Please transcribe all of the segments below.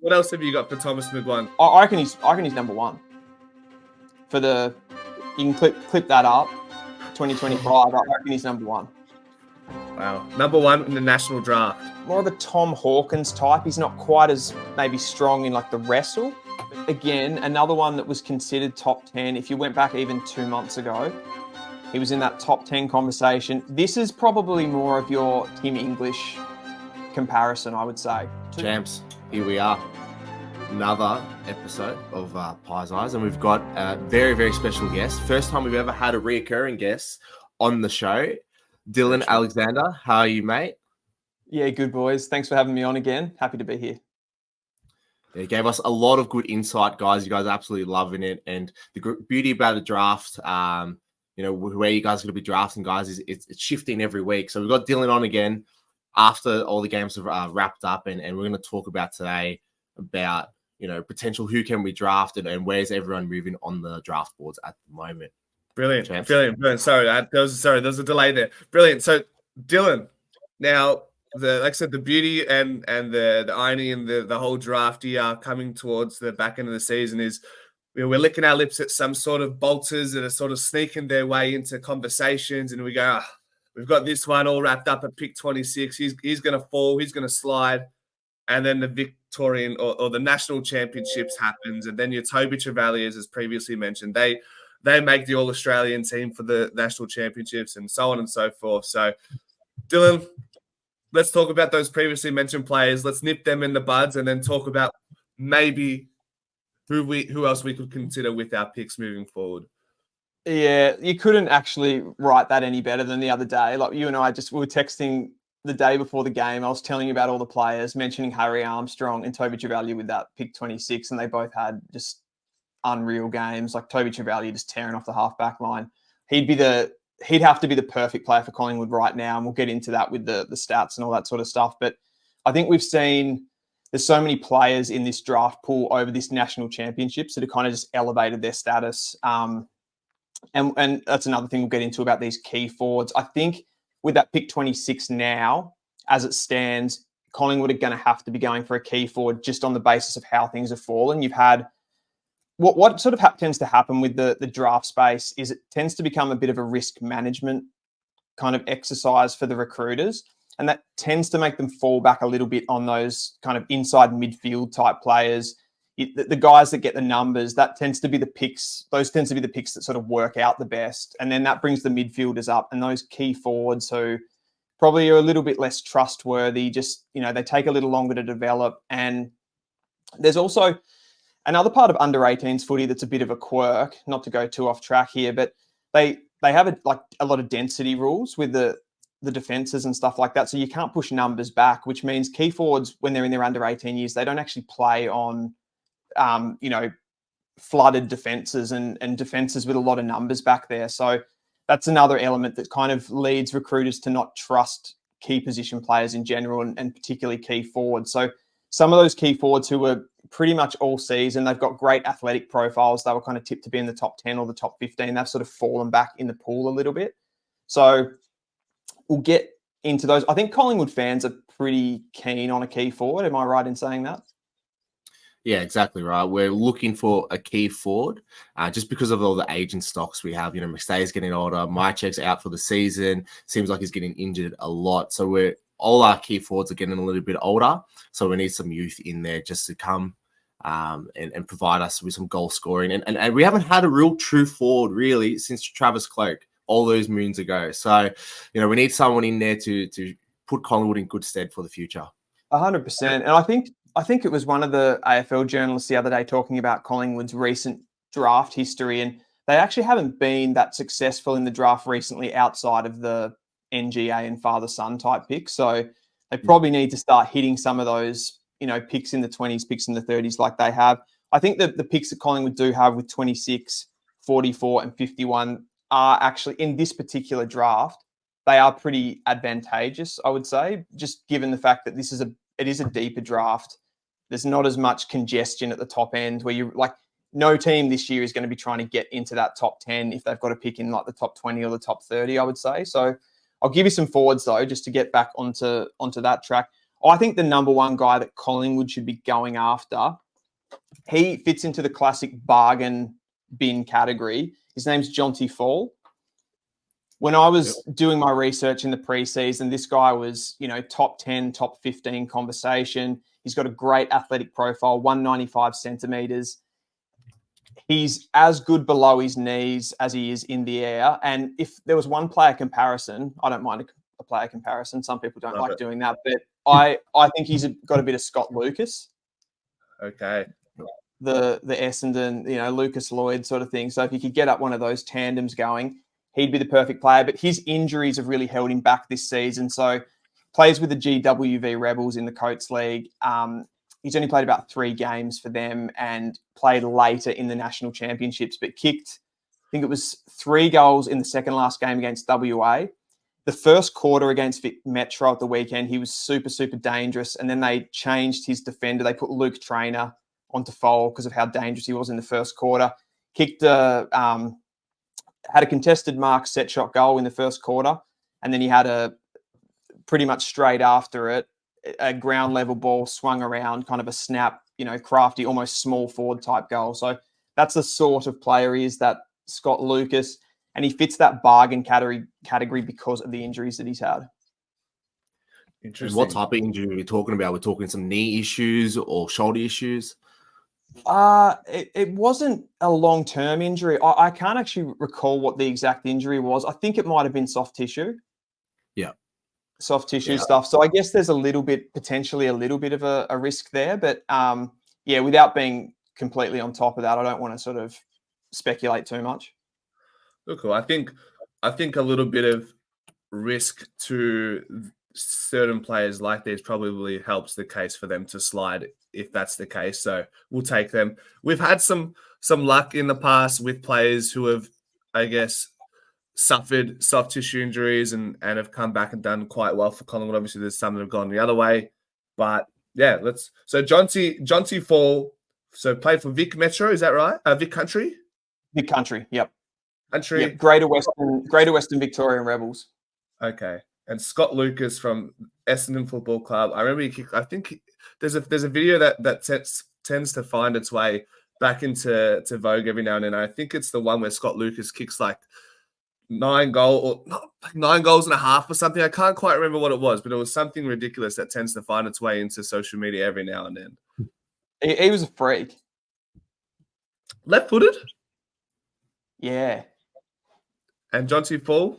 What else have you got for Thomas McGuane? I reckon he's number one. You can clip that up. 2025. I reckon he's number one. Wow, number one in the national draft. More of a Tom Hawkins type. He's not quite as maybe strong in like the wrestle. But again, another one that was considered top 10. If you went back even 2 months ago, he was in that top 10 conversation. This is probably more of your Tim English comparison, I would say. Champs, here we are. Another episode of Pies Eyes, and we've got a very, very special guest. First time we've ever had a reoccurring guest on the show. Dylan Alexander, how are you, mate? Yeah, good, boys. Thanks for having me on again. Happy to be here. It gave us a lot of good insight, guys. You guys are absolutely loving it. And the beauty about the draft, where you guys are going to be drafting, guys, is it's shifting every week. So we've got Dylan on again after all the games have wrapped up, and we're going to talk about today about, potential who can we draft and where's everyone moving on the draft boards at the moment. Brilliant. Sorry, there's a delay there. Brilliant. So, Dylan, now, like I said, the beauty and the irony in the whole draft year coming towards the back end of the season is we're licking our lips at some sort of bolters that are sort of sneaking their way into conversations, and we go, we've got this one all wrapped up at pick 26. He's going to fall. He's going to slide. And then the Victorian or the national championships happens. And then your Toby Chevaliers, as previously mentioned, they make the All-Australian team for the national championships and so on and so forth. So, Dylan, let's talk about those previously mentioned players. Let's nip them in the buds and then talk about maybe who else we could consider with our picks moving forward. Yeah, you couldn't actually write that any better than the other day. Like you and I we were texting the day before the game. I was telling you about all the players, mentioning Harry Armstrong and Toby Chevalier with that pick 26, and they both had just unreal games. Like Toby Chevalier just tearing off the half-back line. He'd have to be the perfect player for Collingwood right now, and we'll get into that with the stats and all that sort of stuff. But I think we've seen there's so many players in this draft pool over this national championships that have kind of just elevated their status. And that's another thing we'll get into about these key forwards. I think with that pick 26 now, as it stands, Collingwood are going to have to be going for a key forward just on the basis of how things have fallen. You've had what sort of tends to happen with the draft space is it tends to become a bit of a risk management kind of exercise for the recruiters. And that tends to make them fall back a little bit on those kind of inside midfield type players. The guys that get the numbers, that tends to be the picks. Those tends to be the picks that sort of work out the best. And then that brings the midfielders up, and those key forwards who probably are a little bit less trustworthy, just, they take a little longer to develop. And there's also another part of under 18s footy that's a bit of a quirk, not to go too off track here, but they have a lot of density rules with the defences and stuff like that. So you can't push numbers back, which means key forwards, when they're in their under 18 years, they don't actually play on flooded defences and defences with a lot of numbers back there. So that's another element that kind of leads recruiters to not trust key position players in general and particularly key forwards. So some of those key forwards who were pretty much all season, they've got great athletic profiles. They were kind of tipped to be in the top 10 or the top 15. They've sort of fallen back in the pool a little bit. So we'll get into those. I think Collingwood fans are pretty keen on a key forward. Am I right in saying that? Yeah, exactly right. We're looking for a key forward just because of all the aging stocks we have. McStay's getting older. Mychek's out for the season. Seems like he's getting injured a lot. So all our key forwards are getting a little bit older. So we need some youth in there just to come and provide us with some goal scoring. And we haven't had a real true forward really since Travis Cloke all those moons ago. So, we need someone in there to put Collingwood in good stead for the future. 100%. And I think it was one of the AFL journalists the other day talking about Collingwood's recent draft history, and they actually haven't been that successful in the draft recently outside of the NGA and father-son type picks. So they probably need to start hitting some of those, picks in the 20s, picks in the 30s like they have. I think that the picks that Collingwood do have with 26, 44 and 51 are actually, in this particular draft, they are pretty advantageous, I would say, just given the fact that it is a deeper draft. There's not as much congestion at the top end where you no team this year is going to be trying to get into that top 10 if they've got to pick in the top 20 or the top 30, I would say. So I'll give you some forwards though, just to get back onto that track. I think the number one guy that Collingwood should be going after, he fits into the classic bargain bin category. His name's Jonty Faull. When I was doing my research in the preseason, this guy was, top 10, top 15 conversation. He's got a great athletic profile, 195 centimetres. He's as good below his knees as he is in the air. And if there was one player comparison, I don't mind a player comparison. Some people don't like doing that. But I think he's got a bit of Scott Lucas. Okay. The Essendon, Lucas Lloyd sort of thing. So if you could get up one of those tandems going, he'd be the perfect player. But his injuries have really held him back this season. So plays with the GWV Rebels in the Coates League. He's only played about 3 games for them and played later in the national championships, but kicked, I think it was 3 goals in the second last game against WA. The first quarter against Vic Metro at the weekend, he was super, super dangerous. And then they changed his defender. They put Luke Trainer onto Faull because of how dangerous he was in the first quarter. Had a contested mark set shot goal in the first quarter. And then he had a pretty much straight after it, a ground level ball swung around, kind of a snap, crafty, almost small forward type goal. So that's the sort of player he is, that Scott Lucas, and he fits that bargain category because of the injuries that he's had. Interesting. What type of injury are we talking about? We're talking some knee issues or shoulder issues? It wasn't a long-term injury. I can't actually recall what the exact injury was. I think it might have been soft tissue. Yeah. Soft tissue stuff. So I guess there's potentially a little bit of a risk there. But without being completely on top of that, I don't want to sort of speculate too much. Cool. I think a little bit of risk to certain players like these probably helps the case for them to slide if that's the case. So we'll take them. We've had some luck in the past with players who have, I guess, suffered soft tissue injuries and have come back and done quite well for Collingwood. Obviously, there's some that have gone the other way. But yeah, so Jonty Faull, so played for Vic Metro, is that right? Vic Country? Vic Country, yep. Country. Yep. Greater Western Victorian Rebels. Okay. And Scott Lucas from Essendon Football Club. I remember he kicked, I think there's a video that tends to find its way back into vogue every now and then. I think it's the one where Scott Lucas kicks like 9 goals and a half or something. I can't quite remember what it was, but it was something ridiculous that tends to find its way into social media every now and then. He was a freak. Left-footed? Yeah. And Jonty Faull,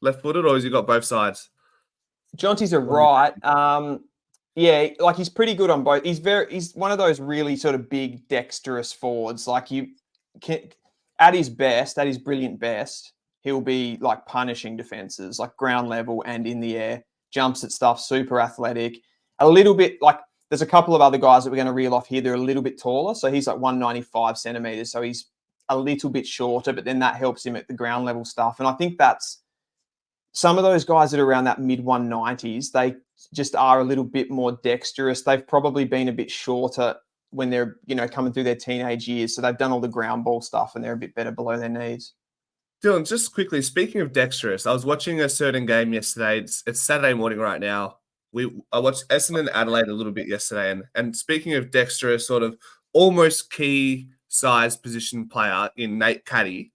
left-footed, or has he got both sides? Jonty's a right. He's pretty good on both. He's one of those really sort of big, dexterous forwards. Like at his brilliant best, he'll be like punishing defenses, like ground level and in the air, jumps at stuff, super athletic. A little bit like there's a couple of other guys that we're going to reel off here. They're a little bit taller. So he's like 195 centimeters. So he's a little bit shorter, but then that helps him at the ground level stuff. And I think that's some of those guys that are around that mid 190s, they just are a little bit more dexterous. They've probably been a bit shorter when they're, coming through their teenage years. So they've done all the ground ball stuff and they're a bit better below their knees. Dylan, just quickly, speaking of dexterous, I was watching a certain game yesterday. It's Saturday morning right now. I watched Essendon Adelaide a little bit yesterday. And speaking of dexterous, sort of almost key size position player in Nate Caddy,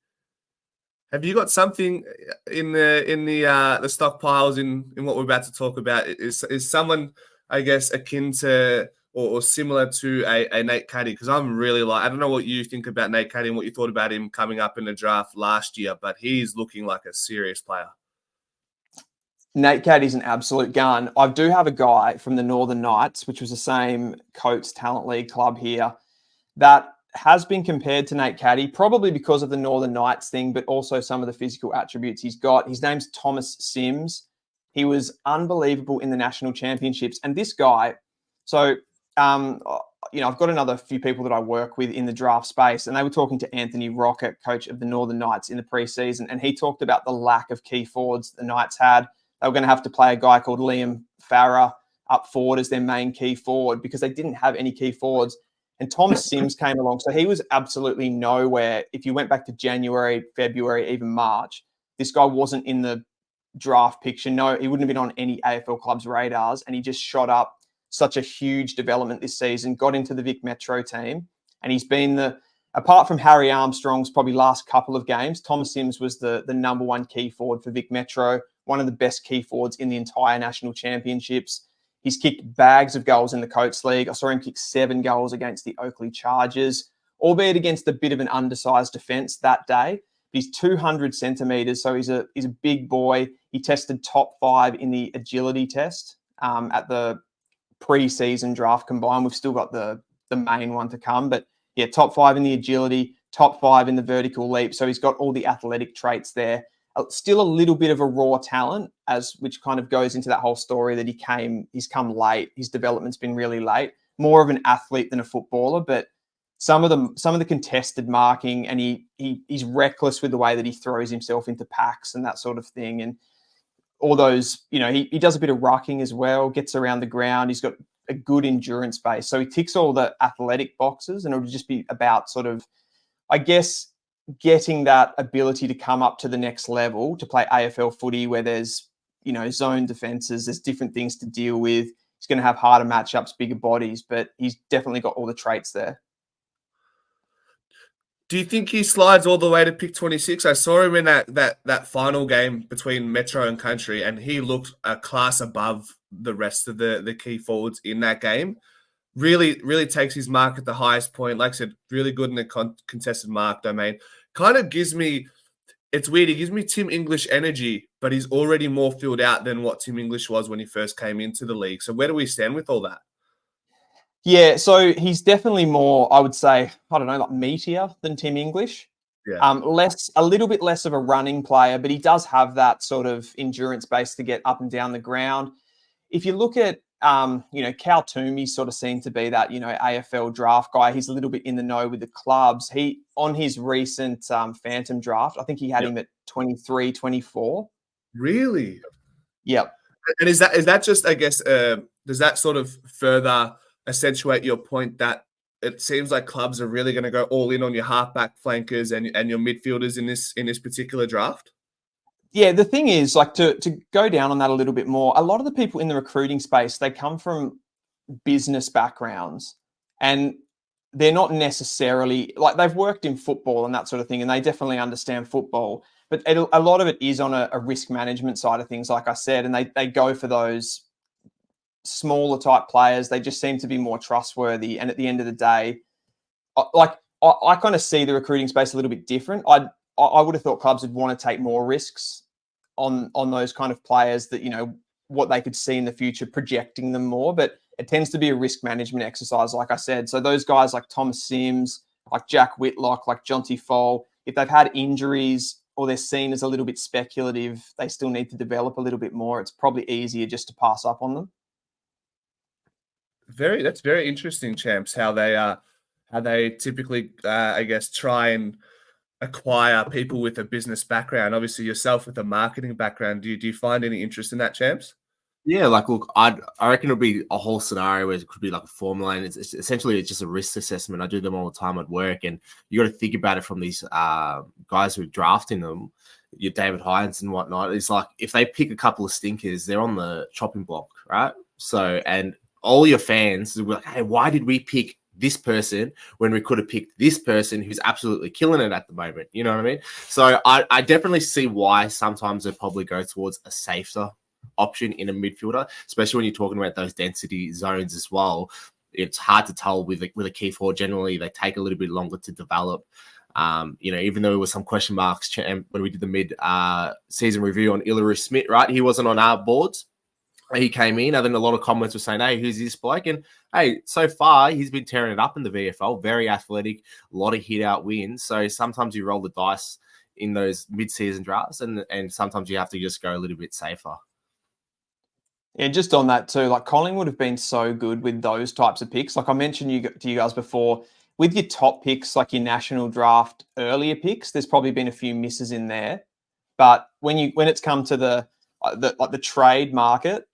have you got something in the stockpiles in what we're about to talk about? Is someone, I guess, akin to or similar to a Nate Caddy? Because I'm really I don't know what you think about Nate Caddy and what you thought about him coming up in the draft last year, but he's looking like a serious player. Nate Caddy's an absolute gun. I do have a guy from the Northern Knights, which was the same Coates Talent League club here, that has been compared to Nate Caddy, probably because of the Northern Knights thing, but also some of the physical attributes he's got. His name's Thomas Sims. He was unbelievable in the national championships. And this guy, so, I've got another few people that I work with in the draft space, and they were talking to Anthony Rocket, coach of the Northern Knights, in the preseason, and he talked about the lack of key forwards the Knights had. They were going to have to play a guy called Liam Farah up forward as their main key forward because they didn't have any key forwards. And Thomas Sims came along. So he was absolutely nowhere. If you went back to January, February, even March, this guy wasn't in the draft picture. No, he wouldn't have been on any AFL club's radars, and he just shot up such a huge development this season, got into the Vic Metro team, and he's been apart from Harry Armstrong's probably last couple of games, Thomas Sims was the number one key forward for Vic Metro, one of the best key forwards in the entire national championships. He's kicked bags of goals in the Coates League. I saw him kick 7 goals against the Oakley Chargers, albeit against a bit of an undersized defence that day. He's 200 centimetres, so he's a big boy. He tested top 5 in the agility test at the pre-season draft combine. We've still got the main one to come, but yeah, top 5 in the agility, top 5 in the vertical leap. So he's got all the athletic traits there. Still a little bit of a raw talent, which kind of goes into that whole story that he's come late. His development's been really late. More of an athlete than a footballer, but some of the contested marking, and he's reckless with the way that he throws himself into packs and that sort of thing. And all those, he does a bit of rucking as well, gets around the ground. He's got a good endurance base. So he ticks all the athletic boxes, and it'll just be about sort of, I guess, getting that ability to come up to the next level to play AFL footy where there's, zone defenses, there's different things to deal with. He's going to have harder matchups, bigger bodies, but he's definitely got all the traits there. Do you think he slides all the way to pick 26? I saw him in that final game between Metro and Country, and he looked a class above the rest of the key forwards in that game. Really, really takes his mark at the highest point. Like I said, really good in the contested mark domain. Kind of gives me, it's weird, he gives me Tim English energy, but he's already more filled out than what Tim English was when he first came into the league. So where do we stand with all that? Yeah, so he's definitely more, I would say, I don't know, like meatier than Tim English. Yeah. A little bit less of a running player, but he does have that sort of endurance base to get up and down the ground. If you look at, Cal Toomey sort of seemed to be that, AFL draft guy. He's a little bit in the know with the clubs. On his recent Phantom draft, I think he had him at 23, 24. Really? Yep. And is that just, I guess, does that sort of further accentuate your point that it seems like clubs are really going to go all in on your halfback flankers and your midfielders in this particular draft? Yeah, the thing is, like, to go down on that a little bit more, a lot of the people in the recruiting space, they come from business backgrounds, and they're not necessarily, like, they've worked in football and that sort of thing, and they definitely understand football, but a lot of it is on a risk management side of things, like I said, and they go for those smaller type players. They just seem to be more trustworthy, and at the end of the day, I kind of see the recruiting space a little bit different. I would have thought clubs would want to take more risks on those kind of players that, what they could see in the future, projecting them more. But it tends to be a risk management exercise, like I said. So those guys like Thomas Sims, like Jack Whitlock, like Jonty Faull, if they've had injuries or they're seen as a little bit speculative, they still need to develop a little bit more. It's probably easier just to pass up on them. That's very interesting, champs, how they typically, I guess, try and acquire people with a business background. Obviously, yourself with a marketing background. Do you find any interest in that, champs? Yeah, like, look, I reckon it'll be a whole scenario where it could be like a formula, and it's essentially just a risk assessment. I do them all the time at work, and you got to think about it from these guys who are drafting them, your David Hines and whatnot. It's like if they pick a couple of stinkers, they're on the chopping block, right? So, and all your fans will be like, hey, why did we pick this person when we could have picked this person who's absolutely killing it at the moment? You know what I mean? So I definitely see why sometimes they probably go towards a safer option in a midfielder, especially when you're talking about those density zones as well. It's hard to tell with a key forward. Generally, they take a little bit longer to develop. Even though there was some question marks when we did the mid-season review on Ilary Smith, right? He wasn't on our boards. He came in, and then a lot of comments were saying, hey, who's this bloke? And hey, so far, he's been tearing it up in the VFL, very athletic, a lot of hit-out wins. So sometimes you roll the dice in those mid-season drafts, and sometimes you have to just go a little bit safer. Yeah, just on that too, like Collingwood have been so good with those types of picks. Like I mentioned to you guys before, with your top picks, like your national draft earlier picks, there's probably been a few misses in there. But when it's come to the trade market,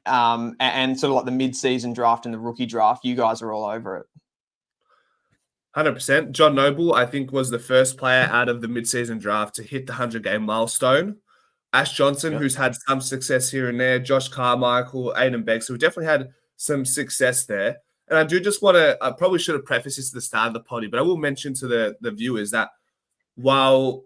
and sort of like the mid-season draft and the rookie draft, you guys are all over it. 100%. John Noble, I think, was the first player out of the mid-season draft to hit the 100-game milestone Ash Johnson, who's had some success here and there, Josh Carmichael, Aiden Beggs, who definitely had some success there. And I do just want to, I probably should have prefaced this at the start of the potty, but I will mention to the viewers that while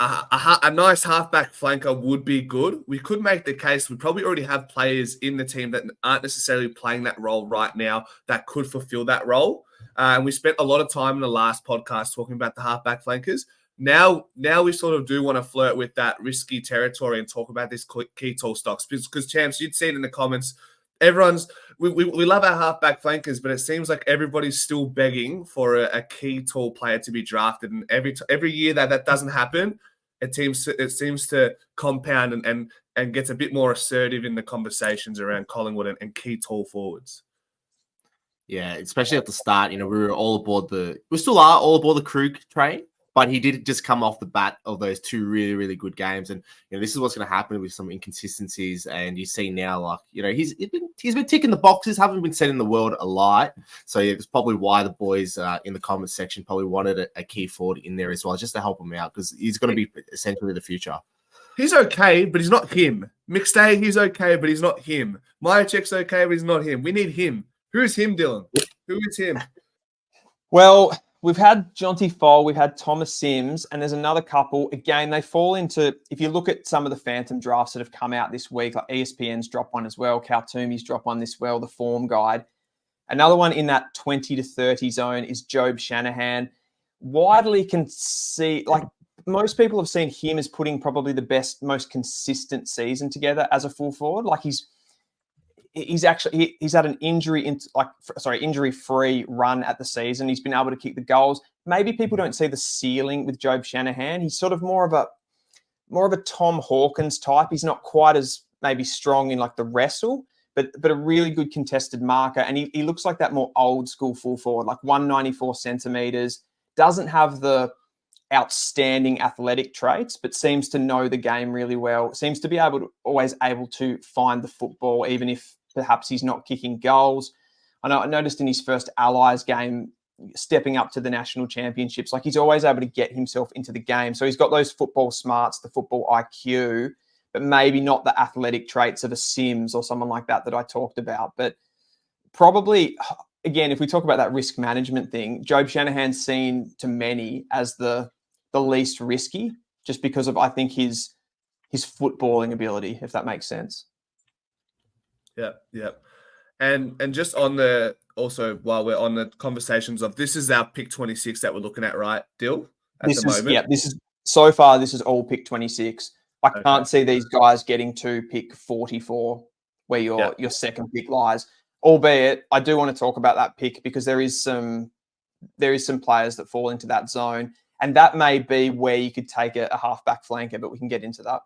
a nice halfback flanker would be good, we could make the case we probably already have players in the team that aren't necessarily playing that role right now that could fulfill that role. And we spent a lot of time in the last podcast talking about the halfback flankers. Now we sort of do want to flirt with that risky territory and talk about this key tall stocks because Champs, you'd seen in the comments, we love our halfback flankers, but it seems like everybody's still begging for a key tall player to be drafted, and every year that doesn't happen, it seems to compound and gets a bit more assertive in the conversations around Collingwood and key tall forwards. Yeah, especially at the start, we still are all aboard the Krug train, but he did just come off the bat of those two really, really good games. And, this is what's going to happen with some inconsistencies. And you see now, he's been ticking the boxes, haven't been setting the world alight. So yeah, it's probably why the boys in the comments section probably wanted a key forward in there as well, just to help him out, because he's going to be essentially the future. He's okay, but he's not him. McStay, he's okay, but he's not him. Myercheck's okay, but he's not him. We need him. Who is him, Dylan? Who is him? Well, we've had Jonty Faull, we've had Thomas Sims, and there's another couple. Again, they fall into, if you look at some of the phantom drafts that have come out this week, like ESPN's dropped one as well, Kaltoomi's dropped one this well, the form guide. Another one in that 20 to 30 zone is Jobe Shanahan. Widely can see, most people have seen him as putting probably the best, most consistent season together as a full forward. He's had an injury-free run at the season. He's been able to kick the goals. Maybe people don't see the ceiling with Jobe Shanahan. He's sort of more of a Tom Hawkins type. He's not quite as maybe strong in the wrestle, but a really good contested marker. And he looks like that more old school full forward, 194 centimeters. Doesn't have the outstanding athletic traits, but seems to know the game really well. Seems to be always able to find the football, even if perhaps he's not kicking goals. I noticed in his first Allies game, stepping up to the national championships, he's always able to get himself into the game. So he's got those football smarts, the football IQ, but maybe not the athletic traits of a Sims or someone like that I talked about. But probably, again, if we talk about that risk management thing, Jobe Shanahan's seen to many as the least risky, just because of, I think, his footballing ability, if that makes sense. Yeah. And just on while we're on the conversations of, this is our pick 26 that we're looking at, right, Dill? This is so far, this is all pick 26. I can't see these guys getting to pick 44 where your second pick lies. Albeit, I do want to talk about that pick because there is some players that fall into that zone, and that may be where you could take a halfback flanker, but we can get into that.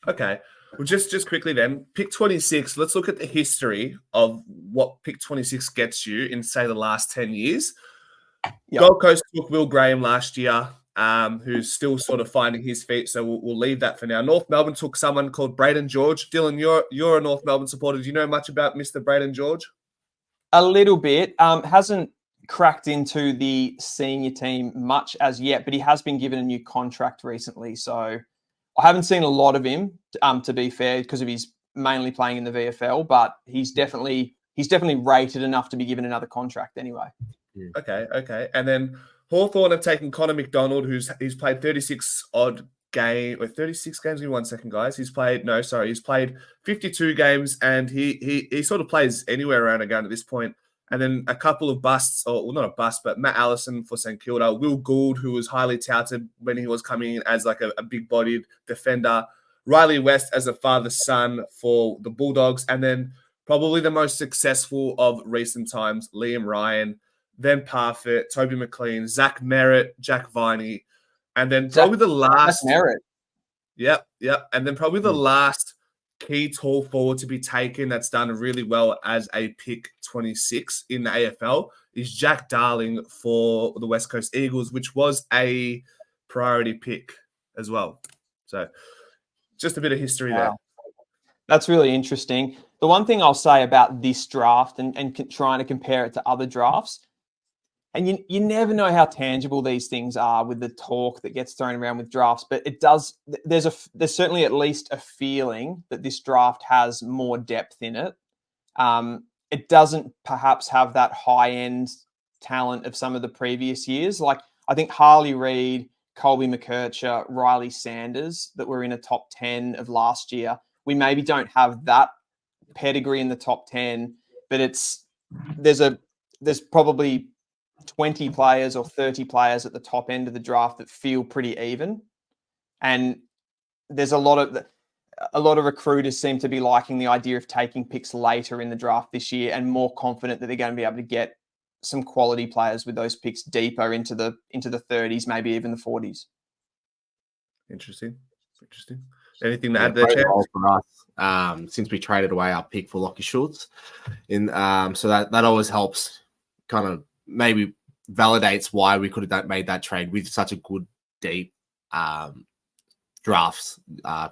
Okay. Well, just quickly then, pick 26, let's look at the history of what pick 26 gets you in, say, the last 10 years. Yep. Gold Coast took Will Graham last year, who's still sort of finding his feet, so we'll leave that for now. North Melbourne took someone called Braden George. Dylan, you're a North Melbourne supporter. Do you know much about Mr. Braden George? A little bit. Hasn't cracked into the senior team much as yet, but he has been given a new contract recently, so I haven't seen a lot of him, to be fair, because of his mainly playing in the VFL, but he's definitely rated enough to be given another contract anyway. Okay. And then Hawthorn have taken Connor McDonald, he's played 36 games. Give me 1 second, guys. He's played 52 games, and he sort of plays anywhere around a gun at this point. And then a couple of busts, not a bust, but Matt Allison for St Kilda, Will Gould, who was highly touted when he was coming in as a big-bodied defender, Riley West as a father-son for the Bulldogs, and then probably the most successful of recent times, Liam Ryan, then Parfitt, Toby McLean, Zach Merritt, Jack Viney, and then probably the last... Zach Merritt. Yep. And then probably the last key tall forward to be taken that's done really well as a pick 26 in the AFL is Jack Darling for the West Coast Eagles, which was a priority pick as well. So just a bit of history there. That's really interesting. The one thing I'll say about this draft and trying to compare it to other drafts, And you never know how tangible these things are with the talk that gets thrown around with drafts, but it does. There's certainly at least a feeling that this draft has more depth in it. It doesn't perhaps have that high end talent of some of the previous years. Like I think Harley Reid, Colby McKercher, Riley Sanders that were in a top 10 of last year. We maybe don't have that pedigree in the top 10, but there's probably 20 players or 30 players at the top end of the draft that feel pretty even. And there's a lot of recruiters seem to be liking the idea of taking picks later in the draft this year and more confident that they're going to be able to get some quality players with those picks deeper into the 30s, maybe even the 40s. Interesting. Anything to add there, Chad? For us, since we traded away our pick for Lockie Schultz, so that always helps kind of maybe validates why we could have made that trade with such a good deep drafts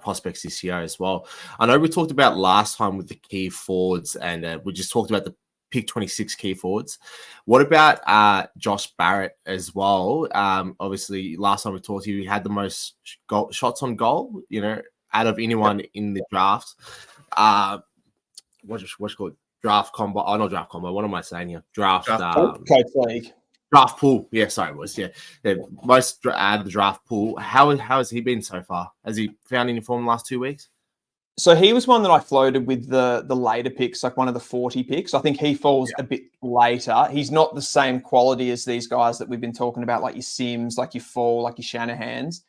prospects this year as well. I know we talked about last time with the key forwards, and we just talked about the pick 26 key forwards. What about Josh Barrett as well? Obviously, last time we talked to you, he had the most shots on goal, out of anyone in the draft. What's it called? Draft combo. Oh, not draft combo. What am I saying here? Draft Coach League. Draft pool. Yeah, sorry, it was. Yeah. The most out of the draft pool. How has he been so far? Has he found any form in the last 2 weeks? So he was one that I floated with the later picks, like one of the 40 picks. I think he falls a bit later. He's not the same quality as these guys that we've been talking about, like your Sims, like your Faull, like your Shanahans.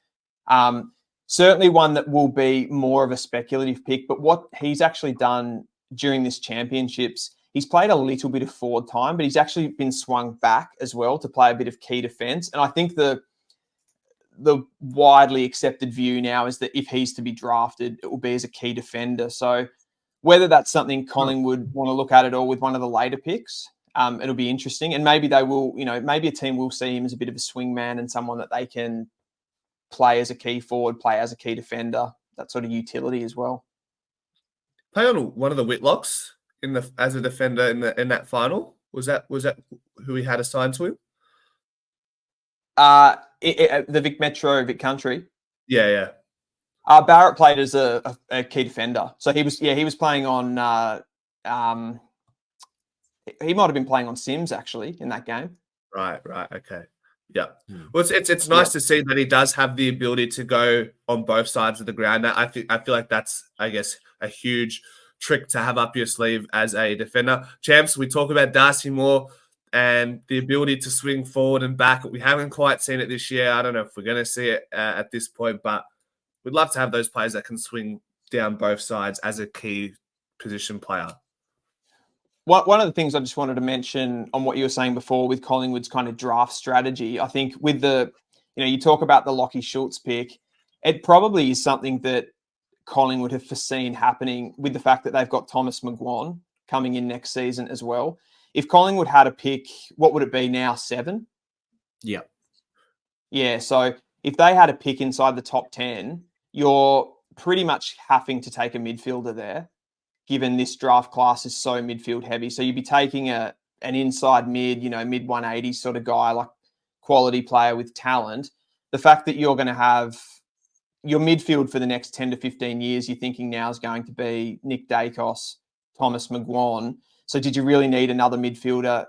Certainly one that will be more of a speculative pick. But what he's actually done during this championships, he's played a little bit of forward time, but he's actually been swung back as well to play a bit of key defence. And I think the widely accepted view now is that if he's to be drafted, it will be as a key defender. So whether that's something Collingwood want to look at all with one of the later picks, it'll be interesting. And maybe they will, maybe a team will see him as a bit of a swingman and someone that they can play as a key forward, play as a key defender, that sort of utility as well. Play on one of the Whitlocks as a defender in that final. Was that who he had assigned to him? The Vic Metro, Vic Country. Yeah. Barrett played as a key defender, so he was playing on. He might have been playing on Sims actually in that game. Right. Okay. Yeah. Well, it's nice to see that he does have the ability to go on both sides of the ground. I feel like that's, I guess, a huge trick to have up your sleeve as a defender. Champs, we talk about Darcy Moore and the ability to swing forward and back. We haven't quite seen it this year. I don't know if we're going to see it at this point, but we'd love to have those players that can swing down both sides as a key position player. One of the things I just wanted to mention on what you were saying before with Collingwood's kind of draft strategy, I think with you talk about the Lockie Schultz pick, it probably is something that Collingwood have foreseen happening with the fact that they've got Thomas McGuane coming in next season as well. If Collingwood had a pick, what would it be now? 7? Yeah. Yeah. So if they had a pick inside the top 10, you're pretty much having to take a midfielder there, given this draft class is so midfield heavy. So you'd be taking an inside mid, mid 180s sort of guy, like quality player with talent. The fact that you're going to have your midfield for the next 10 to 15 years, you're thinking now is going to be Nick Dacos, Thomas McGuane. So did you really need another midfielder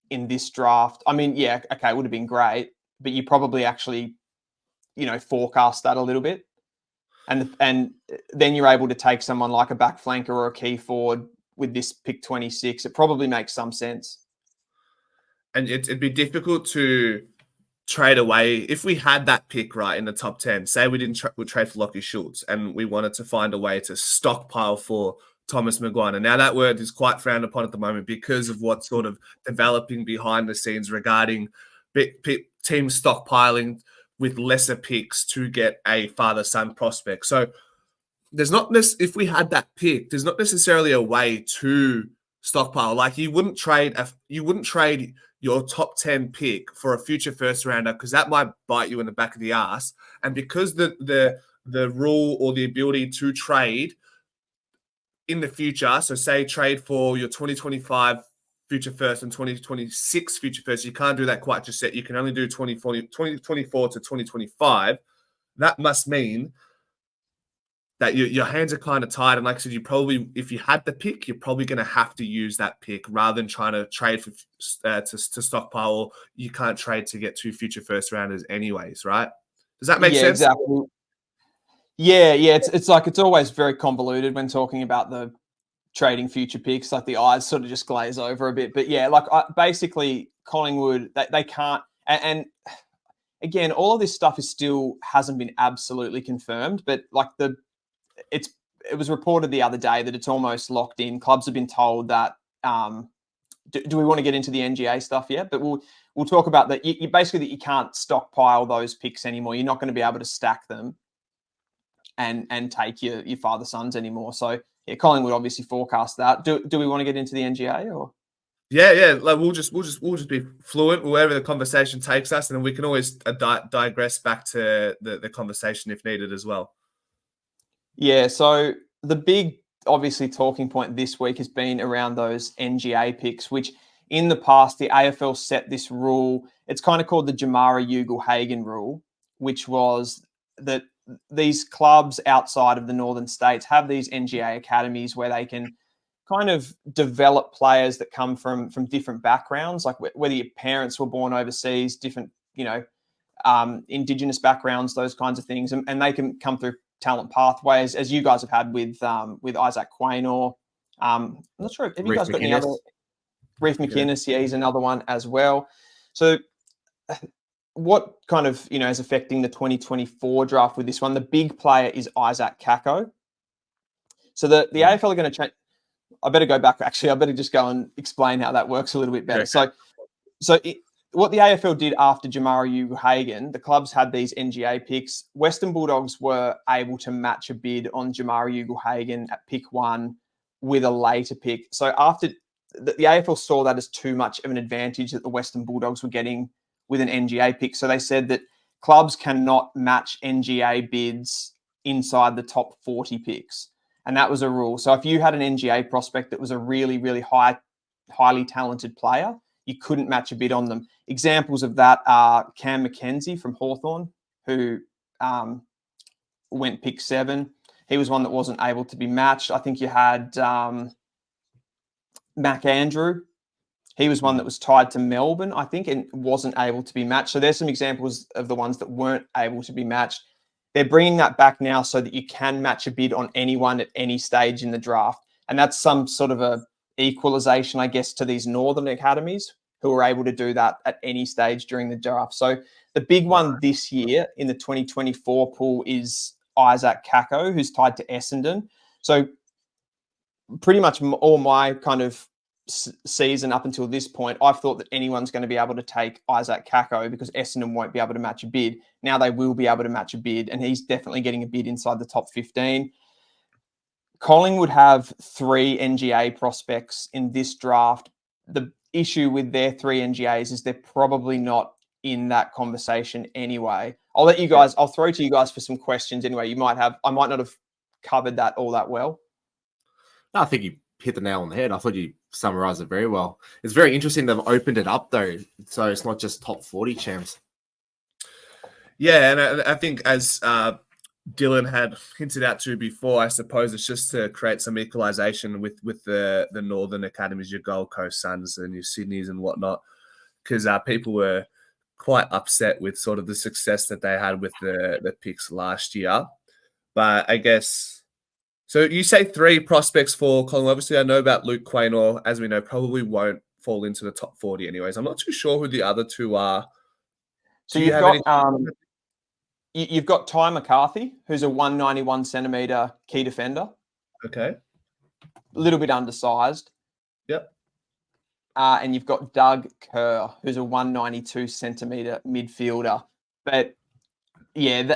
in this draft? I mean, yeah, okay, it would have been great, but you probably actually, forecast that a little bit. And then you're able to take someone like a back flanker or a key forward with this pick 26. It probably makes some sense. And it'd be difficult to trade away if we had that pick right in the top 10. Say we didn't trade for Lockie Schultz and we wanted to find a way to stockpile for Thomas McGuane. And now that word is quite frowned upon at the moment because of what's sort of developing behind the scenes regarding teams stockpiling with lesser picks to get a father-son prospect. So there's not this. If we had that pick, there's not necessarily a way to stockpile. Like you wouldn't trade your top 10 pick for a future first rounder because that might bite you in the back of the ass. And because the rule or the ability to trade in the future, so say trade for your 2025 future first and 2026 future first. You can't do that quite just yet. You can only do 2024 to 2025. That must mean that your hands are kind of tied. And like I said, you probably, if you had the pick, you're probably going to have to use that pick rather than trying to trade for to stockpile. You can't trade to get 2 future first rounders anyways, right? Does that make sense? Exactly. Yeah. It's like it's always very convoluted when talking about the trading future picks. Like the eyes sort of just glaze over a bit. But yeah, like basically Collingwood, they can't. And again, all of this stuff is still hasn't been absolutely confirmed. But like it was reported the other day that it's almost locked in. Clubs have been told that. Do we want to get into the NGA stuff yet? But we'll talk about that. You basically that you can't stockpile those picks anymore. You're not going to be able to stack them and take your father sons anymore. So yeah, Collingwood obviously forecast that. Do we want to get into the NGA or? Yeah. Like we'll just be fluent wherever the conversation takes us, and then we can always digress back to the conversation if needed as well. Yeah. So the big, obviously, talking point this week has been around those NGA picks, which in the past the AFL set this rule. It's kind of called the Jamara Ugle-Hagan rule, which was that these clubs outside of the northern states have these NGA academies where they can kind of develop players that come from different backgrounds, like whether your parents were born overseas, different, Indigenous backgrounds, those kinds of things. And they can come through talent pathways, as you guys have had with Isaac Quaynor. I'm not sure, have you guys got any other? Reef McInnes, yeah, he's another one as well. So what kind of, is affecting the 2024 draft with this one? The big player is Isaac Kako. So the AFL are going to change. I better go back. Actually, I better just go and explain how that works a little bit better. Okay. What the AFL did after Jamara Ugle-Hagan, the clubs had these NGA picks. Western Bulldogs were able to match a bid on Jamara Ugle-Hagan at pick 1 with a later pick. So after the AFL saw that as too much of an advantage that the Western Bulldogs were getting with an NGA pick. So they said that clubs cannot match NGA bids inside the top 40 picks. And that was a rule. So if you had an NGA prospect that was a really, really highly talented player, you couldn't match a bid on them. Examples of that are Cam McKenzie from Hawthorn, who went pick 7. He was one that wasn't able to be matched. I think you had Mac Andrew. He was one that was tied to Melbourne, I think, and wasn't able to be matched. So there's some examples of the ones that weren't able to be matched. They're bringing that back now so that you can match a bid on anyone at any stage in the draft. And that's some sort of a equalization, I guess, to these northern academies who are able to do that at any stage during the draft. So the big one this year in the 2024 pool is Isaac Kako, who's tied to Essendon. So pretty much all my kind of season up until this point, I've thought that anyone's going to be able to take Isaac Kako because Essendon won't be able to match a bid. Now they will be able to match a bid, and he's definitely getting a bid inside the top 15. Collingwood have 3 NGA prospects in this draft. The issue with their 3 NGAs is they're probably not in that conversation anyway. I'll let you guys, I'll throw to you guys for some questions anyway. I might not have covered that all that well. I think you hit the nail on the head. I thought you summarized it very well. It's very interesting they've opened it up though, so it's not just top 40 champs. Yeah, and I think as Dylan had hinted out to before, I suppose it's just to create some equalization with the northern academies, your Gold Coast Suns and your Sydneys and whatnot, because people were quite upset with sort of the success that they had with the picks last year. But I guess... So you say 3 prospects for Collingwood. Obviously, I know about Luke Quaynor, as we know, probably won't fall into the top 40 anyways. I'm not too sure who the other 2 are. So you've got Ty McCarthy, who's a 191 centimetre key defender. Okay. A little bit undersized. Yep. And you've got Doug Kerr, who's a 192 centimetre midfielder. But yeah,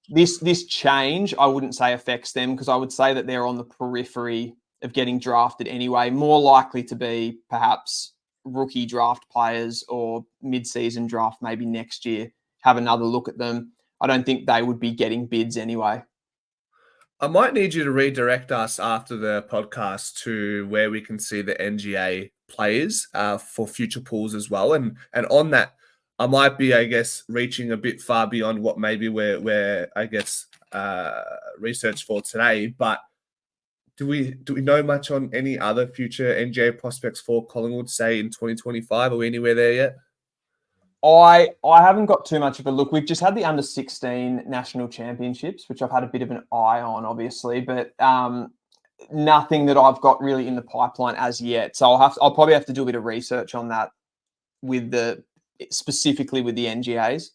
this change, I wouldn't say affects them because I would say that they're on the periphery of getting drafted anyway, more likely to be perhaps rookie draft players or mid-season draft maybe next year. Have another look at them. I don't think they would be getting bids anyway. I might need you to redirect us after the podcast to where we can see the NGA players for future pools as well. And on that, I might be, I guess, reaching a bit far beyond what maybe we're I guess, research for today. But do we know much on any other future NGA prospects for Collingwood, say in 2025? Are we anywhere there yet? I haven't got too much of a look. We've just had the under-16 national championships, which I've had a bit of an eye on, obviously, but nothing that I've got really in the pipeline as yet. So I'll probably have to do a bit of research on that specifically with the NGAs.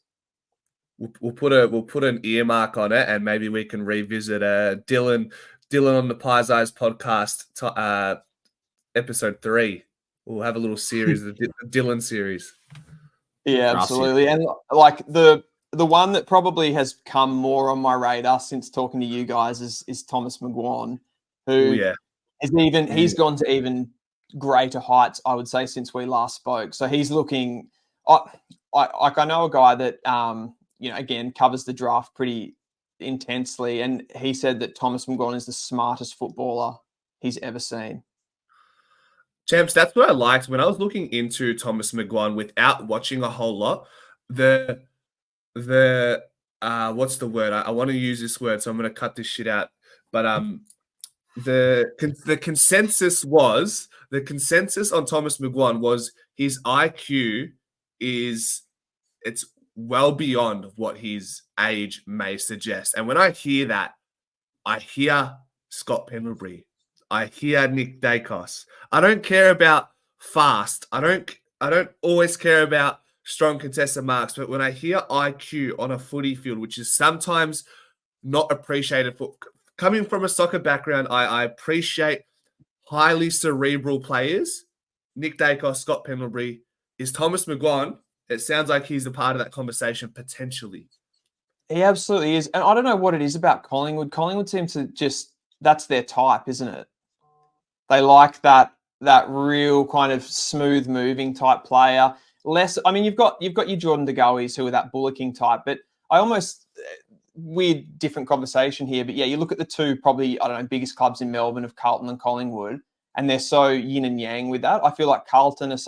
We'll put an earmark on it, and maybe we can revisit Dylan on the Pies Eyes podcast, episode 3. We'll have a little series, the Dylan series. Yeah, absolutely. And like the one that probably has come more on my radar since talking to you guys is Thomas McGuane, who he's gone to even greater heights, I would say, since we last spoke. So he's looking. I know a guy that again covers the draft pretty intensely, and he said that Thomas McGuane is the smartest footballer he's ever seen. Champs, that's what I liked when I was looking into Thomas McGuane without watching a whole lot. The what's the word? I want to use this word, so I'm going to cut this shit out. But the consensus on Thomas McGuane was his IQ it's well beyond what his age may suggest. And when I hear that, I hear Scott Pendlebury. I hear Nick Dacos. I don't care about fast. I don't always care about strong contested marks. But when I hear IQ on a footy field, which is sometimes not appreciated for coming from a soccer background, I appreciate highly cerebral players. Nick Dacos, Scott Pendlebury. Is Thomas McGuane? It sounds like he's a part of that conversation potentially. He absolutely is. And I don't know what it is about Collingwood. Collingwood seems to that's their type, isn't it? They like that real kind of smooth moving type player. You've got your Jordan De Goeys who are that bullocking type, but I almost weird different conversation here. But yeah, you look at the two probably, I don't know, biggest clubs in Melbourne of Carlton and Collingwood, and they're so yin and yang with that. I feel like Carlton is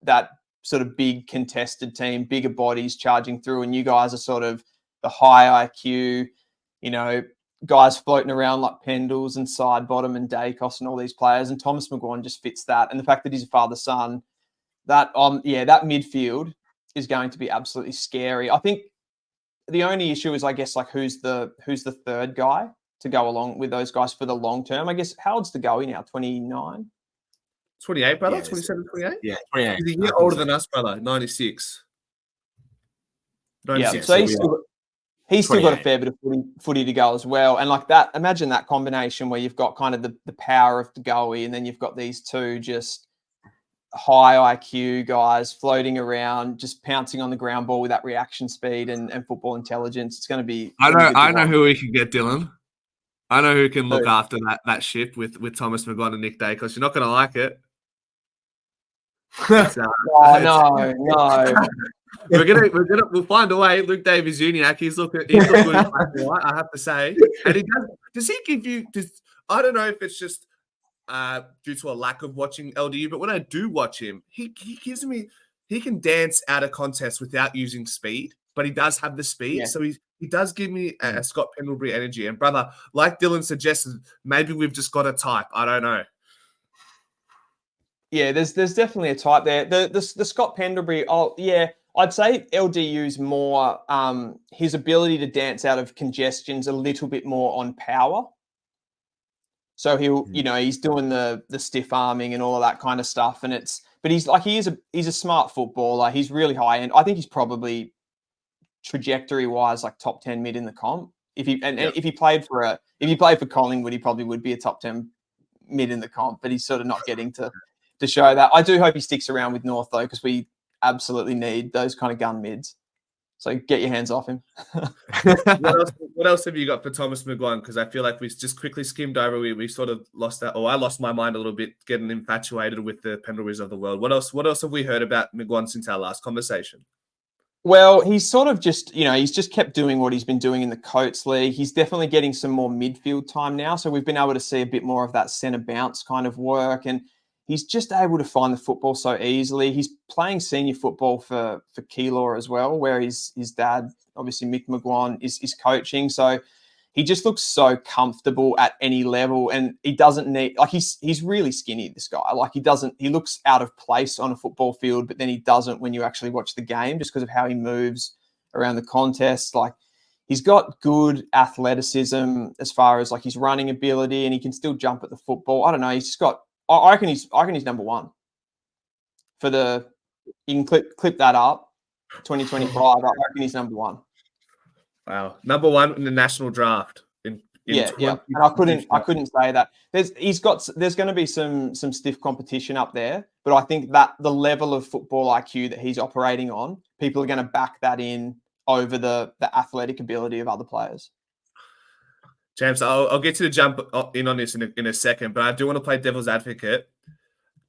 that sort of big contested team, bigger bodies charging through, and you guys are sort of the high IQ, guys floating around like Pendles and Sidebottom and Dacos and all these players, and Thomas McGuane just fits that. And the fact that he's a father-son, that midfield is going to be absolutely scary. I think the only issue is, I guess, like who's the third guy to go along with those guys for the long term. I guess how old's the Goey now? 29? 28, brother? Yeah, 27, 28? Yeah, 28. He's a year older than us, brother. 96. Yeah, so he's still got a fair bit of footy to go as well. And like that, imagine that combination where you've got kind of the power of the Goey, and then you've got these two just high IQ guys floating around, just pouncing on the ground ball with that reaction speed and football intelligence. It's going to be. I know who we can get, Dylan. I know who can look after that ship with Thomas McGuane and Nick Dacos. You're not going to like it. No. We'll find a way. Luke Davies-Uniacke, he's looking good in black and white, I have to say. And does he give you? I don't know if it's just due to a lack of watching LDU, but when I do watch him, he gives me. He can dance out of contest without using speed, but he does have the speed. Yeah. So he does give me a Scott Pendlebury energy. And brother, like Dylan suggested, maybe we've just got a type. I don't know. Yeah, there's definitely a type there. The Scott Pendlebury, I'd say LDU's more his ability to dance out of congestion's a little bit more on power. So he's doing the stiff arming and all of that kind of stuff, but he's a smart footballer. He's really high end. I think he's probably trajectory wise like top 10 mid in the comp. If he played for Collingwood, he probably would be a top 10 mid in the comp, but he's sort of not getting to show that. I do hope he sticks around with North, though, because we absolutely need those kind of gun mids. So get your hands off him. What else have you got for Thomas McGuane? Because I feel like we just quickly skimmed over. We sort of lost that, or I lost my mind a little bit getting infatuated with the Pendleburys of the world. What else have we heard about McGuane since our last conversation? Well, he's sort of just, he's just kept doing what he's been doing in the Coates League. He's definitely getting some more midfield time now. So we've been able to see a bit more of that centre bounce kind of work. And he's just able to find the football so easily. He's playing senior football for Keilor as well, where his dad, obviously Mick McGuane, is coaching. So he just looks so comfortable at any level, and he doesn't need, like, he's really skinny, this guy. Like, he looks out of place on a football field, but then he doesn't when you actually watch the game, just because of how he moves around the contest. Like, he's got good athleticism as far as like his running ability, and he can still jump at the football. I don't know. He's just got, I reckon he's number one for the, you can clip that up, 2025. I reckon he's number one. Wow, number one in the national draft. Yeah. And I couldn't say that. There's going to be some stiff competition up there, but I think that the level of football IQ that he's operating on, people are going to back that in over the athletic ability of other players. James, I'll get you to jump in on this in a second, but I do want to play devil's advocate.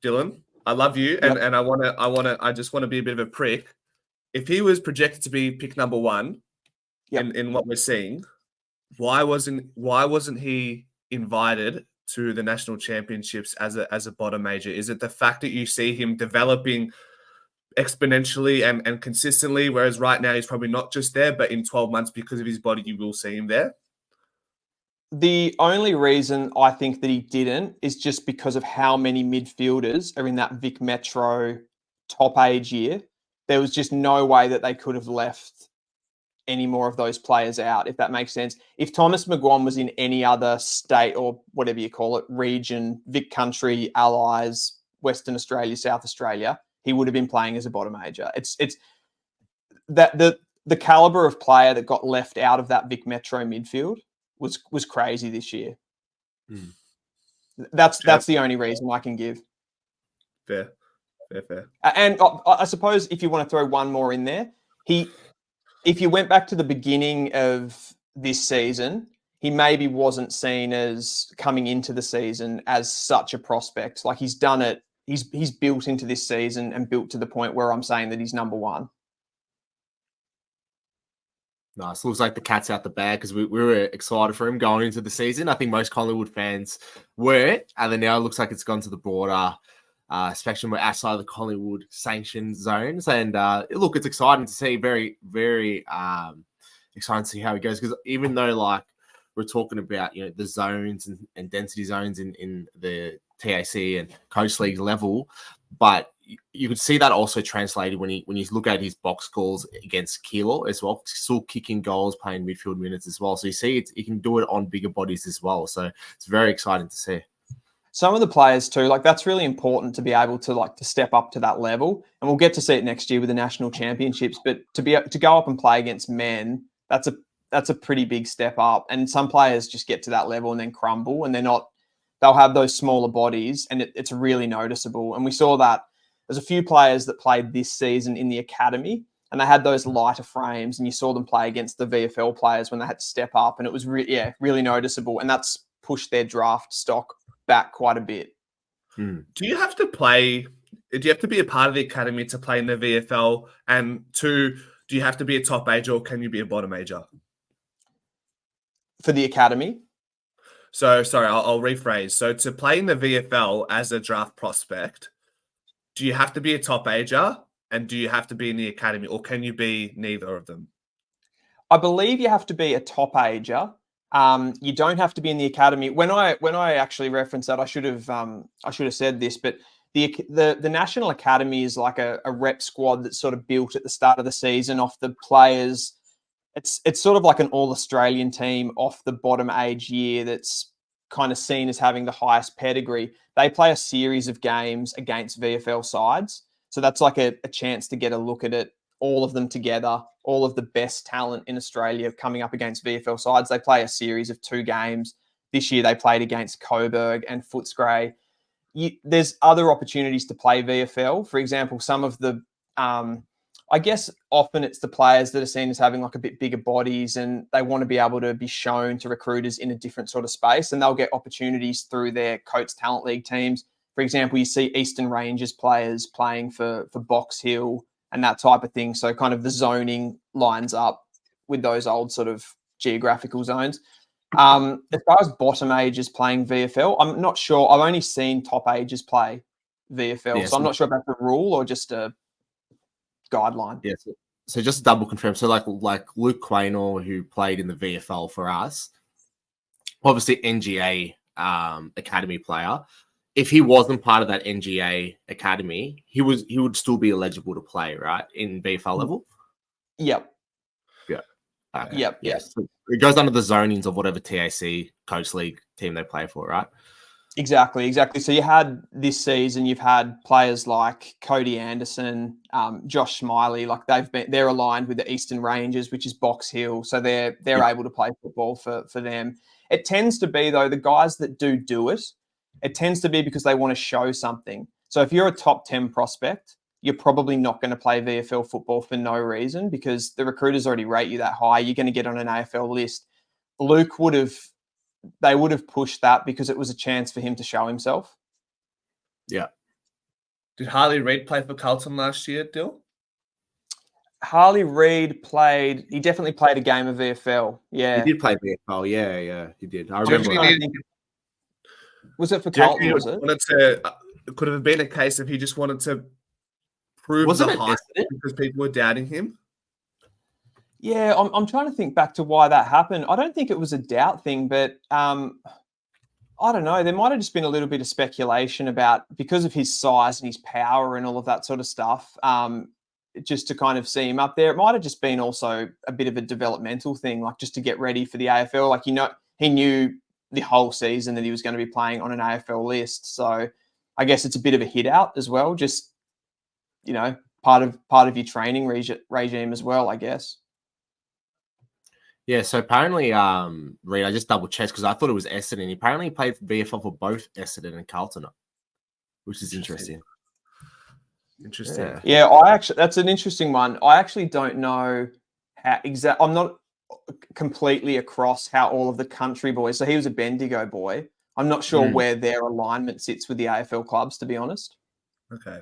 Dylan, I love you, and I just want to be a bit of a prick. If he was projected to be pick number one, in what we're seeing, why wasn't he invited to the national championships as a bottom major? Is it the fact that you see him developing exponentially and consistently, whereas right now he's probably not just there, but in 12 months because of his body, you will see him there? The only reason I think that he didn't is just because of how many midfielders are in that Vic Metro top age year. There was just no way that they could have left any more of those players out, if that makes sense. If Thomas McGuane was in any other state or whatever you call it, region, Vic Country, Allies, Western Australia, South Australia, he would have been playing as a bottom major. It's that the calibre of player that got left out of that Vic Metro midfield was crazy this year. That's the only reason I can give. Fair. And I suppose if you want to throw one more in there, if you went back to the beginning of this season, he maybe wasn't seen as coming into the season as such a prospect. Like, he's done it. He's built into this season and built to the point where I'm saying that he's number one. Nice. Looks like the cat's out the bag because we were excited for him going into the season. I think most Collingwood fans were, and then now it looks like it's gone to the broader spectrum. We're outside of the Collingwood sanctioned zones, and look, it's exciting to see. Very, very exciting to see how he goes, because even though, like, we're talking about, you know, the zones and density zones in the TAC and Coach League level, but you could see that also translated when you look at his box scores against Keilor as well, still kicking goals, playing midfield minutes as well. So you see he can do it on bigger bodies as well. So it's very exciting to see. Some of the players too, like, that's really important to be able to step up to that level. And we'll get to see it next year with the national championships. But to go up and play against men, that's a pretty big step up. And some players just get to that level and then crumble, and they'll have those smaller bodies, and it's really noticeable. And we saw that there's a few players that played this season in the academy, and they had those lighter frames, and you saw them play against the VFL players when they had to step up, and it was really noticeable. And that's pushed their draft stock back quite a bit. Do you have to be a part of the academy to play in the VFL? And two, do you have to be a top major, or can you be a bottom major? For the academy? So, sorry, I'll rephrase. So to play in the VFL as a draft prospect, do you have to be a top ager, and do you have to be in the academy, or can you be neither of them? I believe you have to be a top ager. You don't have to be in the academy. When I actually referenced that, I should have said this, but the National Academy is like a rep squad that's sort of built at the start of the season off the players. It's sort of like an all-Australian team off the bottom age year that's kind of seen as having the highest pedigree. They play a series of games against VFL sides. So that's like a chance to get a look at it, all of them together, all of the best talent in Australia coming up against VFL sides. They play a series of 2 games. This year they played against Coburg and Footscray. There's other opportunities to play VFL. For example, some of the I guess often it's the players that are seen as having like a bit bigger bodies, and they want to be able to be shown to recruiters in a different sort of space, and they'll get opportunities through their Coates Talent League teams. For example, you see Eastern Rangers players playing for Box Hill and that type of thing. So kind of the zoning lines up with those old sort of geographical zones. As far as bottom ages playing VFL, I'm not sure. I've only seen top ages play VFL. Yeah, so I'm not sure if that's a rule or just a guideline. Yeah. So just to double confirm. So like Luke Quaynor, who played in the VFL for us, obviously NGA academy player. If he wasn't part of that NGA academy, he would still be eligible to play, right, in VFL level. Yep. Yeah. Okay. Yep. Yes. So it goes under the zonings of whatever TAC coach league team they play for, right? Exactly. So you had this season, you've had players like Cody Anderson, Josh Smiley, like they're aligned with the Eastern Rangers, which is Box Hill, so they're able to play football for them. It tends to be though the guys that do it, it tends to be because they want to show something. So if you're a top 10 prospect, you're probably not going to play VFL football for no reason because the recruiters already rate you that high. You're going to get on an AFL list. Luke they would have pushed that because it was a chance for him to show himself. Yeah. Did Harley Reid play for Carlton last year, Dill? Harley Reid he definitely played a game of VFL. Yeah. He did play VFL. Yeah, he did. I Do you remember. reckon Was it for do you reckon Carlton, he was it? wanted to, could have been a case if he just wanted to prove Wasn't the it hype Essendon? because people were doubting him? Yeah, I'm trying to think back to why that happened. I don't think it was a doubt thing, but I don't know. There might have just been a little bit of speculation about because of his size and his power and all of that sort of stuff, just to kind of see him up there. It might have just been also a bit of a developmental thing, like just to get ready for the AFL. Like, he knew the whole season that he was going to be playing on an AFL list. So I guess it's a bit of a hit out as well. Just, part of your training regime as well, I guess. Yeah, so apparently, Reid, I just double checked because I thought it was Essendon. He apparently played for VFL for both Essendon and Carlton, which is interesting. Interesting. Yeah, that's an interesting one. I actually don't know how I'm not completely across how all of the country boys. So he was a Bendigo boy. I'm not sure where their alignment sits with the AFL clubs, to be honest. Okay.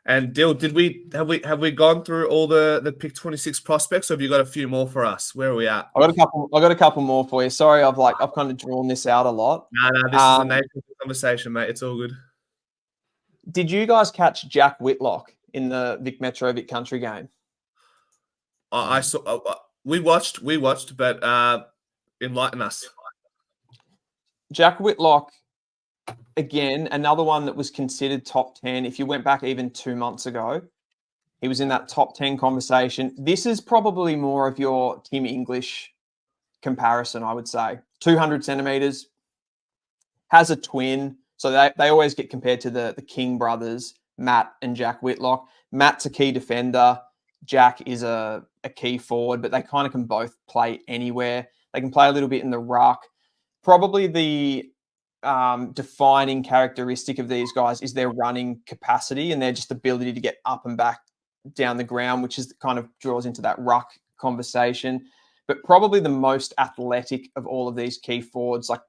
And Dill, have we gone through all the pick 26 prospects, or have you got a few more for us? Where are we at? I got a couple more for you. Sorry, I've kind of drawn this out a lot. No, this is the nature of the conversation, mate. It's all good. Did you guys catch Jack Whitlock in the Vic Metro Vic Country game? I saw. We watched, but enlighten us. Jack Whitlock, again, another one that was considered top 10. If you went back even 2 months ago, he was in that top 10 conversation. This is probably more of your Tim English comparison, I would say. 200 centimetres, has a twin. So they always get compared to the King brothers, Matt and Jack Whitlock. Matt's a key defender. Jack is a key forward, but they kind of can both play anywhere. They can play a little bit in the ruck. Probably the defining characteristic of these guys is their running capacity and their just ability to get up and back down the ground, which is kind of draws into that ruck conversation. But probably the most athletic of all of these key forwards, like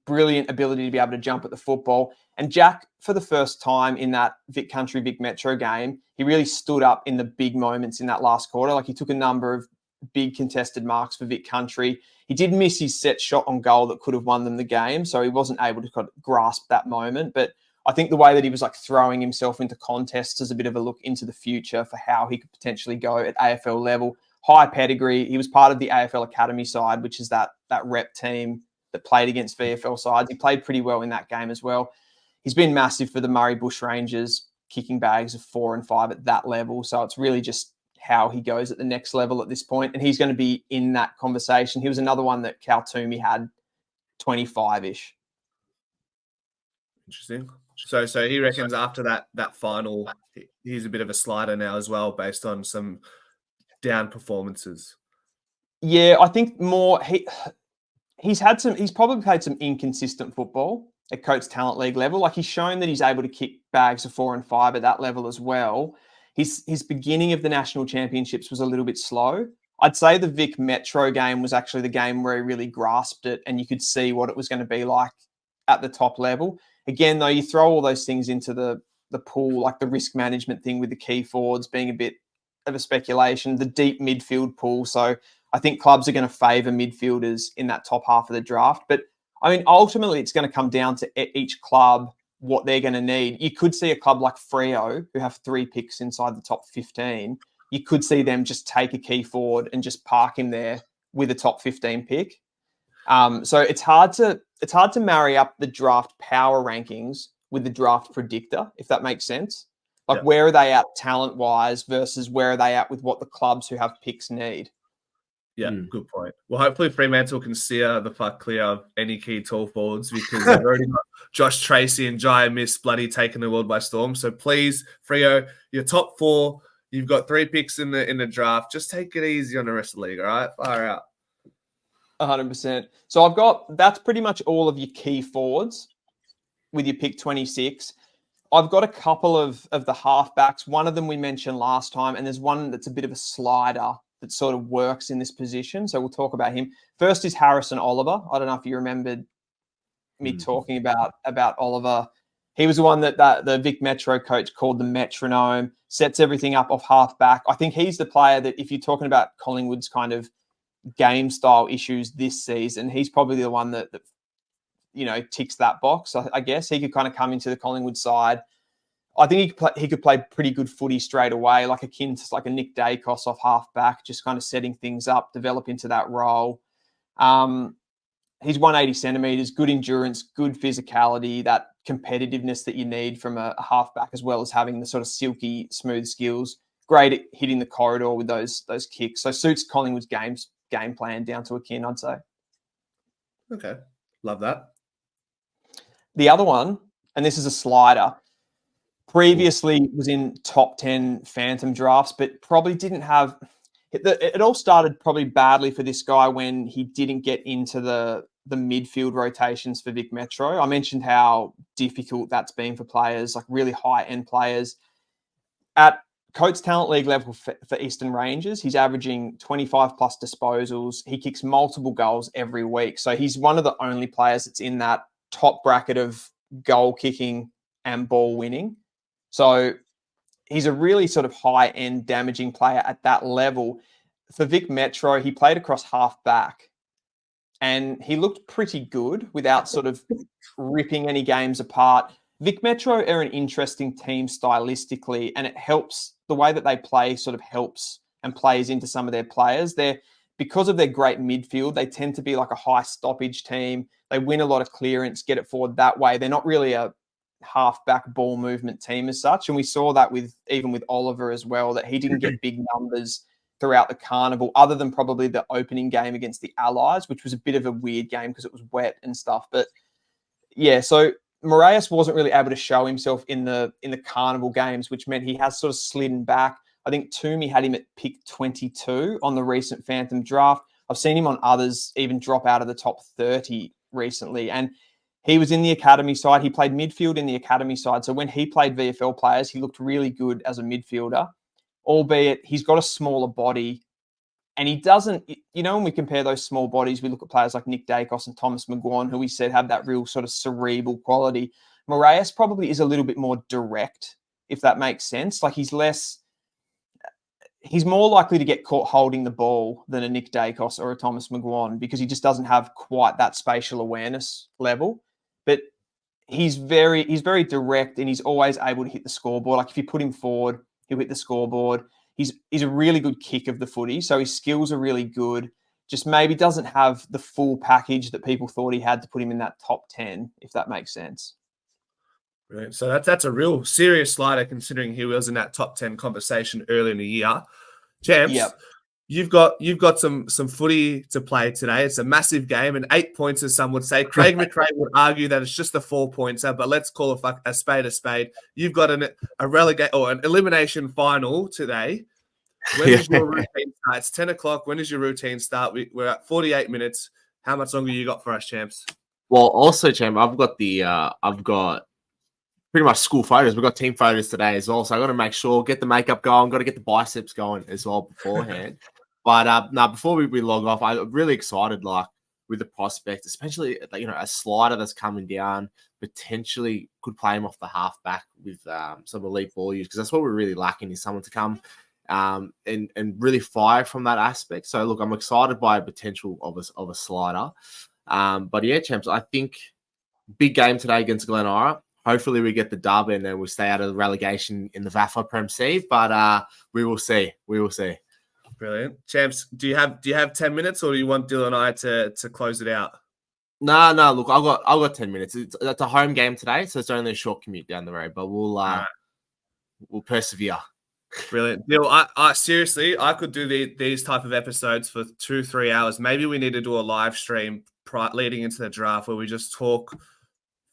brilliant ability to be able to jump at the football. And Jack, for the first time in that Vic Country, Vic Metro game, he really stood up in the big moments in that last quarter. Like he took a number of big contested marks for Vic Country. He did miss his set shot on goal that could have won them the game, so he wasn't able to kind of grasp that moment. But I think the way that he was like throwing himself into contests is a bit of a look into the future for how he could potentially go at AFL level. High pedigree. He was part of the AFL Academy side, which is that rep team that played against VFL sides. He played pretty well in that game as well. He's been massive for the Murray Bushrangers, kicking bags of 4 and 5 at that level. So it's really just how he goes at the next level at this point. And he's going to be in that conversation. He was another one that Cal Toomey had 25-ish. Interesting. So he reckons after that final, he's a bit of a slider now as well, based on some down performances. Yeah, I think more he's probably played some inconsistent football at Coates Talent League level. Like he's shown that he's able to kick bags of 4 and 5 at that level as well. His beginning of the national championships was a little bit slow. I'd say the Vic Metro game was actually the game where he really grasped it and you could see what it was going to be like at the top level. Again, though, you throw all those things into the pool, like the risk management thing with the key forwards being a bit of a speculation, the deep midfield pool. So I think clubs are going to favour midfielders in that top half of the draft. But I mean, ultimately, it's going to come down to each club what they're going to need. You could see a club like Freo, who have 3 picks inside the top 15. You could see them just take a key forward and just park him there with a top 15 pick. So it's hard to marry up the draft power rankings with the draft predictor, if that makes sense. Like, where are they at talent-wise versus where are they at with what the clubs who have picks need? Yeah, good point. Well, hopefully Fremantle can steer the fuck clear of any key tall forwards, because they've already got Josh Tracy and Jai Miss bloody taking the world by storm. So please, Freo, your top 4, you've got 3 picks in the draft. Just take it easy on the rest of the league, all right? Fire out. 100%. So that's pretty much all of your key forwards with your pick 26. I've got a couple of the halfbacks. One of them we mentioned last time, and there's one that's a bit of a slider that sort of works in this position. So we'll talk about him. First is Harrison Oliver. I don't know if you remembered me talking about Oliver. He was the one that the Vic Metro coach called the metronome, sets everything up off halfback. I think he's the player that, if you're talking about Collingwood's kind of game style issues this season, he's probably the one that ticks that box. I guess he could kind of come into the Collingwood side. I think he could play pretty good footy straight away, like akin to like a Nick Dacos off halfback, just kind of setting things up, develop into that role. He's 180 centimetres, good endurance, good physicality, that competitiveness that you need from a halfback, as well as having the sort of silky, smooth skills. Great at hitting the corridor with those kicks. So suits Collingwood's game plan down to a kin, I'd say. Okay, love that. The other one, and this is a slider, previously was in top 10 phantom drafts, but probably didn't have... It all started probably badly for this guy when he didn't get into the midfield rotations for Vic Metro. I mentioned how difficult that's been for players, like really high-end players. At Coates Talent League level for Eastern Rangers, he's averaging 25-plus disposals. He kicks multiple goals every week. So he's one of the only players that's in that top bracket of goal kicking and ball winning. So he's a really sort of high-end damaging player at that level. For Vic Metro, he played across half-back, and he looked pretty good without sort of ripping any games apart. Vic Metro are an interesting team stylistically, and it helps. The way that they play sort of helps and plays into some of their players. Because of their great midfield, they tend to be like a high stoppage team. They win a lot of clearance, get it forward that way. They're not really a half-back ball movement team as such. And we saw that even with Oliver as well, that he didn't get big numbers throughout the carnival, other than probably the opening game against the Allies, which was a bit of a weird game because it was wet and stuff. But yeah, so Moraes wasn't really able to show himself in the carnival games, which meant he has sort of slidden back. I think Toomey had him at pick 22 on the recent Phantom draft. I've seen him on others even drop out of the top 30 recently. And he was in the academy side. He played midfield in the academy side. So when he played VFL players, he looked really good as a midfielder, albeit he's got a smaller body. And he doesn't, when we compare those small bodies, we look at players like Nick Dacos and Thomas McGuane, who we said have that real sort of cerebral quality. Moraes probably is a little bit more direct, if that makes sense. Like he's more likely to get caught holding the ball than a Nick Dacos or a Thomas McGuane, because he just doesn't have quite that spatial awareness level. But he's very direct, and he's always able to hit the scoreboard. Like if you put him forward, he'll hit the scoreboard. He's a really good kick of the footy, so his skills are really good. Just maybe doesn't have the full package that people thought he had to put him in that top 10, if that makes sense. Right. So that's a real serious slider, considering he was in that top 10 conversation early in the year. Champs, Yep. you've got some footy to play today. It's a massive game, and 8 points, as some would say. Craig McRae would argue that it's just a 4-pointer, but let's call a spade a spade. You've got an elimination final today. When does your routine start? It's 10 o'clock. When does your routine start? We're at 48 minutes. How much longer you got for us, champs? Well, also, champ, I've got pretty much school photos. We've got team photos today as well, so I got to make sure, get the makeup going, got to get the biceps going as well beforehand. But before we log off, I'm really excited, like with the prospect, especially a slider that's coming down, potentially could play him off the halfback with some elite ball use, because that's what we're really lacking, is someone to come and really fire from that aspect. So look, I'm excited by a potential of a slider. But yeah, champs, I think big game today against Glenara. Hopefully we get the dub and then we stay out of the relegation in the VAFA Prem C. But we will see. We will see. Brilliant. Champs, do you have 10 minutes or do you want Dylan and I to close it out? No. Look, I've got 10 minutes. It's a home game today, so it's only a short commute down the road. But we'll persevere. Brilliant. Bill, I seriously, I could do these type of episodes for 2-3 hours. Maybe we need to do a live stream leading into the draft where we just talk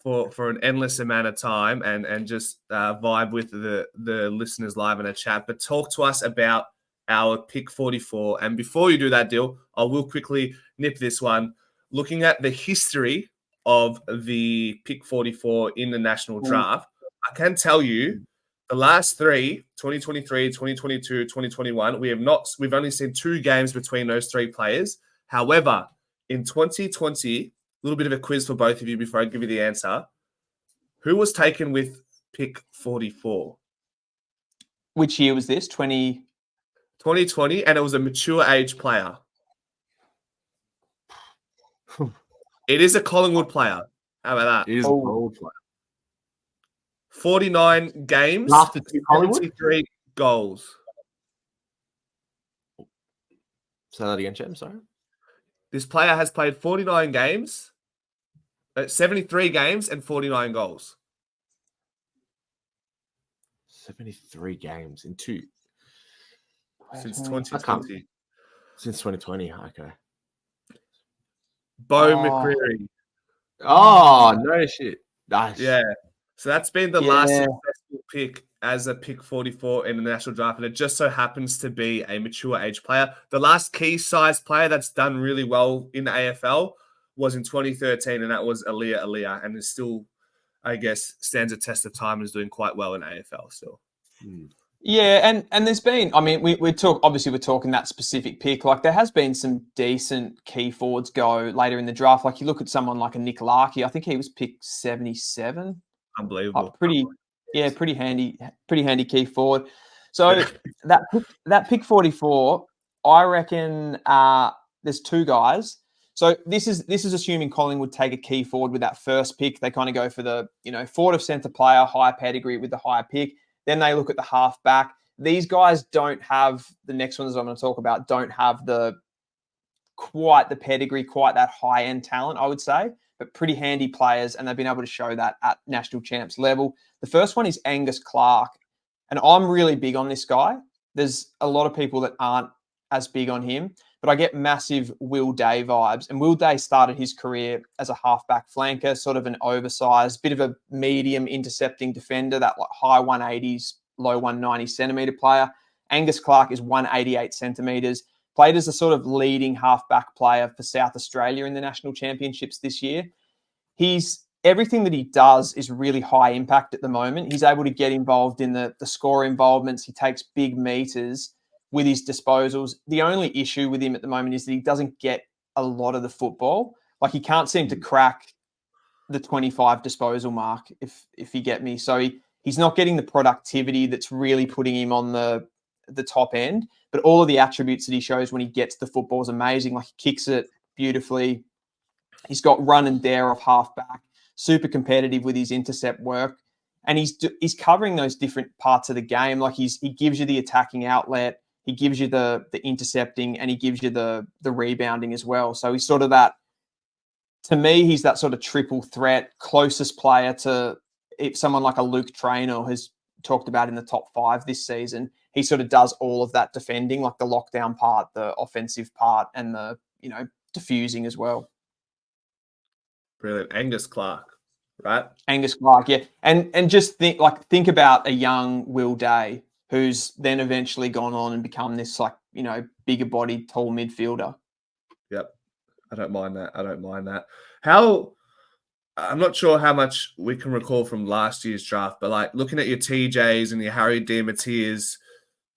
for an endless amount of time and just vibe with the listeners live in a chat. But talk to us about our pick 44. And before you do that, Dill, I will quickly nip this one. Looking at the history of the pick 44 in the national draft, I can tell you the last three, 2023, 2022, 2021, we've only seen 2 games between those 3 players. However, in 2020, a little bit of a quiz for both of you before I give you the answer. Who was taken with pick 44? Which year was this? 2020, and it was a mature age player. It is a Collingwood player. How about that? It is a Collingwood player. 49 games, After 73 goals. Say that again, Chem, sorry. This player has played 49 games, 73 games and 49 goals. 73 games in 2. Since 2020. Since 2020, okay. Bo McCreary. Oh, no shit. Nice. Yeah. So that's been the last successful pick as a pick 44 in the national draft, and it just so happens to be a mature age player. The last key size player that's done really well in the AFL was in 2013, and that was Aaliyah, and is still, I guess, stands a test of time and is doing quite well in AFL still. Yeah, and there's been, I mean, we're talking that specific pick. Like, there has been some decent key forwards go later in the draft. Like, you look at someone like a Nick Larkey, I think he was picked 77. Unbelievable. Pretty handy key forward. So that pick 44, I reckon there's 2 guys. So this is assuming Collingwood take a key forward with that first pick. They kind of go for the, forward of centre player, high pedigree with the higher pick. Then they look at the half back. These guys don't have, the next ones I'm going to talk about, don't have quite the pedigree, quite that high-end talent, I would say, but pretty handy players, and they've been able to show that at national champs level. The first one is Angus Clark, and I'm really big on this guy. There's a lot of people that aren't as big on him, but I get massive Will Day vibes. And Will Day started his career as a halfback flanker, sort of an oversized, bit of a medium intercepting defender, that like high 180s, low 190 centimetre player. Angus Clark is 188 centimetres, played as a sort of leading halfback player for South Australia in the national championships this year. Everything that he does is really high impact at the moment. He's able to get involved in the score involvements. He takes big meters with his disposals. The only issue with him at the moment is that he doesn't get a lot of the football. Like, he can't seem to crack the 25 disposal mark, if you get me. So he's not getting the productivity that's really putting him on the top end. But all of the attributes that he shows when he gets the football is amazing. Like, he kicks it beautifully. He's got run and dare off halfback. Super competitive with his intercept work. And he's covering those different parts of the game. Like, he gives you the attacking outlet. He gives you the intercepting, and he gives you the rebounding as well. So he's sort of that, to me, he's that sort of triple threat, closest player to someone like a Luke Traynor has talked about in the top 5 this season. He sort of does all of that defending, like the lockdown part, the offensive part, and the, diffusing as well. Brilliant. Angus Clark, right? Angus Clark, yeah. And just think about a young Will Day, who's then eventually gone on and become this, like, bigger bodied, tall midfielder. Yep. I don't mind that. I'm not sure how much we can recall from last year's draft, but like looking at your TJs and your Harry Demartiers,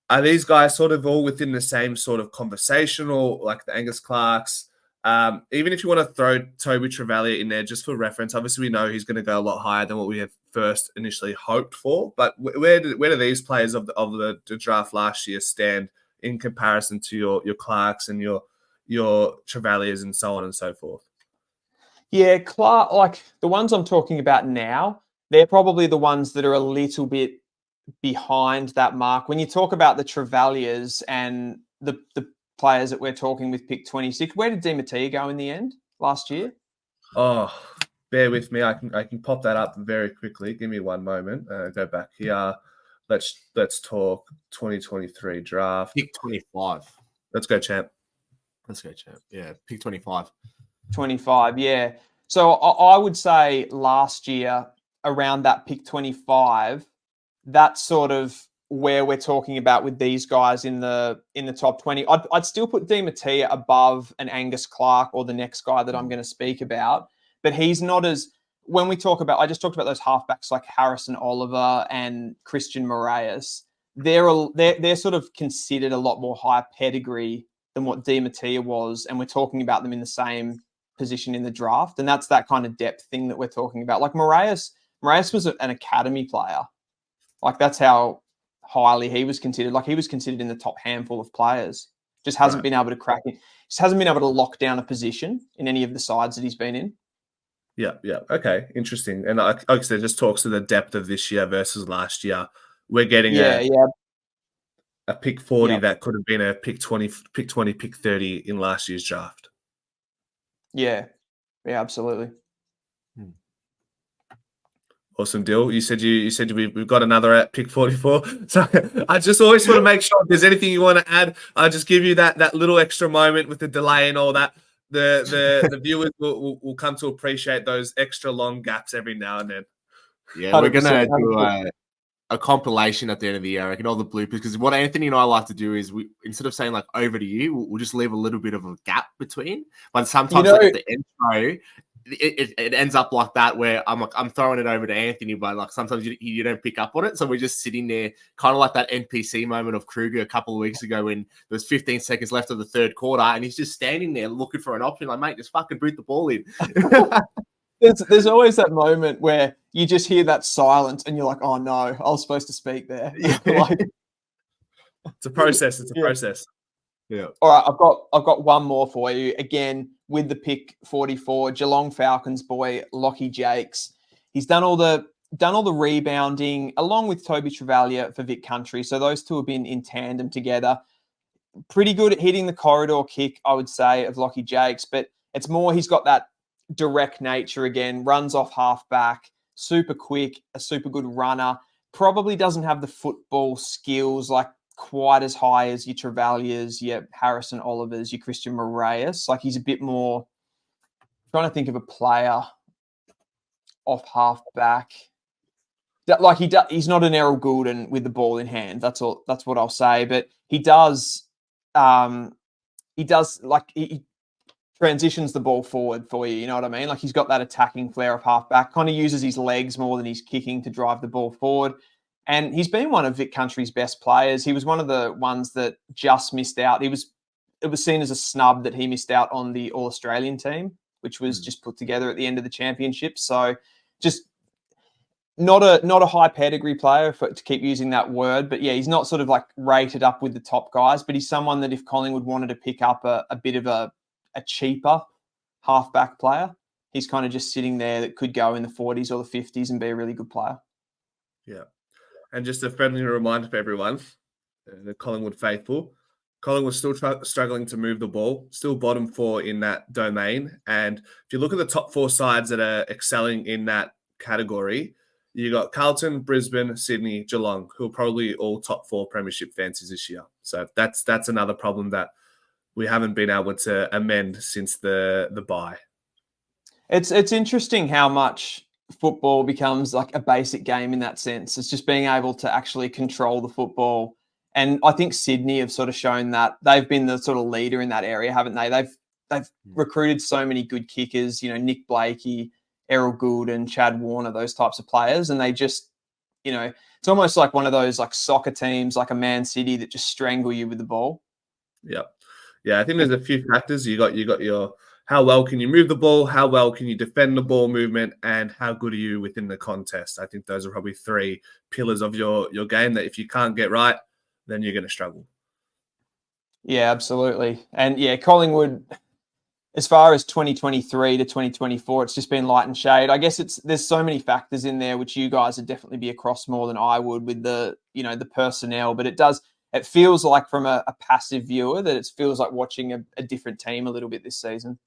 are these guys sort of all within the same sort of conversation, or like the Angus Clarks? Even if you want to throw Toby Trevalier in there just for reference, obviously we know he's going to go a lot higher than what we have first initially hoped for. But where do these players of the draft last year stand in comparison to your Clarks and your Trevaliers and so on and so forth? Yeah, Clark, like the ones I'm talking about now, they're probably the ones that are a little bit behind that mark. When you talk about the Trevaliers and the players that we're talking with pick 26, where did Di Mattia go in the end last year? Oh, bear with me. I can pop that up very quickly. Give me one moment. Go back here. Let's talk 2023 draft. Pick 25. Let's go, champ. Let's go, champ. Yeah, pick 25. 25, yeah. So I would say last year around that pick 25, that's sort of where we're talking about with these guys in the top 20. I'd still put Di Mattia above an Angus Clark or the next guy that I'm going to speak about, but he's not as, when we talk about, I just talked about those halfbacks like Harrison Oliver and Christian Moraes. They're sort of considered a lot more high pedigree than what Di Mattia was, and we're talking about them in the same position in the draft, and that's that kind of depth thing that we're talking about. Like Moraes was an academy player. Like that's how highly he was considered. Like he was considered in the top handful of players. Just hasn't been able to crack it. Just hasn't been able to lock down a position in any of the sides that he's been in. Yeah. Okay, interesting. And like I said, just talks to the depth of this year versus last year. We're getting a pick 40 that could have been a pick 20, pick 30 in last year's draft. Yeah, absolutely. Awesome deal. You said we've got another at pick 44. So I just always want to make sure if there's anything you want to add, I'll just give you that little extra moment with the delay and all that. The viewers will come to appreciate those extra long gaps every now and then. Yeah, we're gonna do a compilation at the end of the year. I reckon all the bloopers, because what Anthony and I like to do is we, instead of saying like over to you, we'll just leave a little bit of a gap between. But sometimes like at the intro, it ends up like that where I'm throwing it over to Anthony, but like sometimes you don't pick up on it. So we're just sitting there, kind of like that NPC moment of Kruger a couple of weeks ago when there was 15 seconds left of the third quarter, and he's just standing there looking for an option. Like, mate, just fucking boot the ball in. There's always that moment where you just hear that silence and you're like, oh no, I was supposed to speak there. Like, it's a process. It's a process. Yeah. All right, I've got one more for you. Again, with the pick 44, Geelong Falcons boy, Lucca Jakes. He's done all the rebounding along with Toby Travalia for Vic Country. So those two have been in tandem together. Pretty good at hitting the corridor kick, I would say, of Lucca Jakes, but it's more he's got that direct nature again, runs off halfback, super quick, a super good runner, probably doesn't have the football skills like quite as high as your Travaliers, your Harrison Olivers, your Christian Moraes. Like he's a bit more, I'm trying to think of a player off halfback. Like he's not an Errol Goulden with the ball in hand. That's all. That's what I'll say. But he transitions the ball forward for you. You know what I mean? Like he's got that attacking flair of halfback, kind of uses his legs more than he's kicking to drive the ball forward. And he's been one of Vic Country's best players. He was one of the ones that just missed out. It was seen as a snub that he missed out on the All-Australian team, which was just put together at the end of the championship. So just not a high pedigree player, to keep using that word. But yeah, he's not sort of like rated up with the top guys, but he's someone that if Collingwood wanted to pick up a bit of a cheaper halfback player, he's kind of just sitting there that could go in the 40s or the 50s and be a really good player. Yeah. And just a friendly reminder for everyone, the Collingwood faithful, Collingwood's still struggling to move the ball, still bottom 4 in that domain. And if you look at the top 4 sides that are excelling in that category, you got Carlton, Brisbane, Sydney, Geelong, who are probably all top 4 premiership fancies this year. So that's another problem that we haven't been able to amend since the bye. It's interesting how much football becomes like a basic game in that sense. It's just being able to actually control the football. And I think Sydney have sort of shown that they've been the sort of leader in that area, haven't they? They've recruited so many good kickers, Nick Blakey, Errol Goulden, Chad Warner, those types of players. And they just, it's almost like one of those like soccer teams, like a Man City that just strangle you with the ball. Yeah, I think there's a few factors. You got your how well can you move the ball, how well can you defend the ball movement, and how good are you within the contest. I think those are probably 3 pillars of your game that if you can't get right, then you're going to struggle. Yeah, absolutely. And yeah, Collingwood, as far as 2023 to 2024, it's just been light and shade. I guess there's so many factors in there, which you guys would definitely be across more than I would with the personnel. But it feels like from a passive viewer that it feels like watching a different team a little bit this season.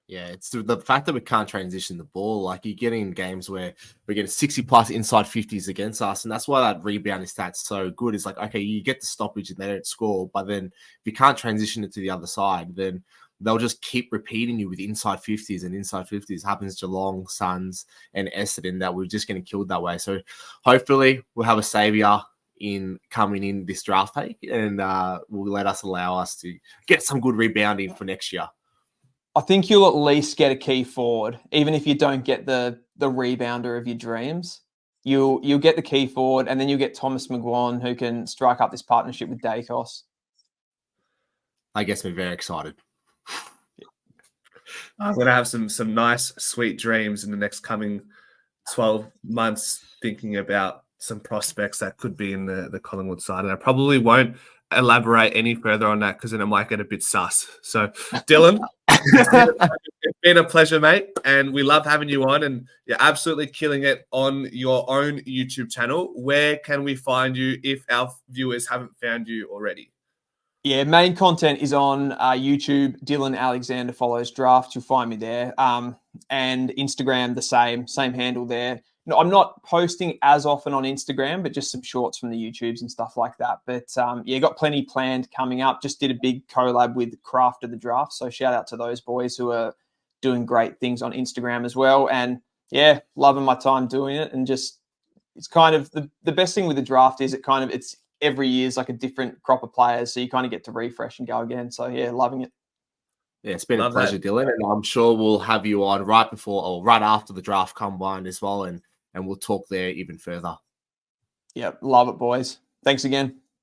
Yeah, it's the fact that we can't transition the ball. Like, you're getting games where we're getting 60 plus inside 50s against us. And that's why that rebounding stat's so good. It's like, okay, you get the stoppage and they don't score. But then if you can't transition it to the other side, then they'll just keep repeating you with inside 50s and inside 50s. Happens to Geelong, Suns, and Essendon, that we're just getting killed that way. So hopefully we'll have a saviour coming in this draft pick, and will allow us to get some good rebounding for next year. I think you'll at least get a key forward, even if you don't get the rebounder of your dreams. You'll get the key forward, and then you'll get Thomas McGuane, who can strike up this partnership with Dacos. I guess we're very excited. I'm going to have some nice, sweet dreams in the next coming 12 months, thinking about some prospects that could be in the Collingwood side. And I probably won't elaborate any further on that because then it might get a bit sus. So, Dylan, it's been a pleasure, mate. And we love having you on, and you're absolutely killing it on your own YouTube channel. Where can we find you if our viewers haven't found you already? Yeah, main content is on YouTube. Dylan Alexander Follows Draft. You'll find me there. And Instagram, the same handle there. No, I'm not posting as often on Instagram, but just some shorts from the YouTubes and stuff like that. But yeah, got plenty planned coming up. Just did a big collab with Craft of the Draft. So shout out to those boys who are doing great things on Instagram as well. And yeah, loving my time doing it. And just, it's kind of the best thing with the draft is it's every year is like a different crop of players. So you kind of get to refresh and go again. So yeah, loving it. Yeah, it's been a pleasure, Dylan. And I'm sure we'll have you on right before or right after the draft combine as well. And we'll talk there even further. Yeah, love it, boys. Thanks again.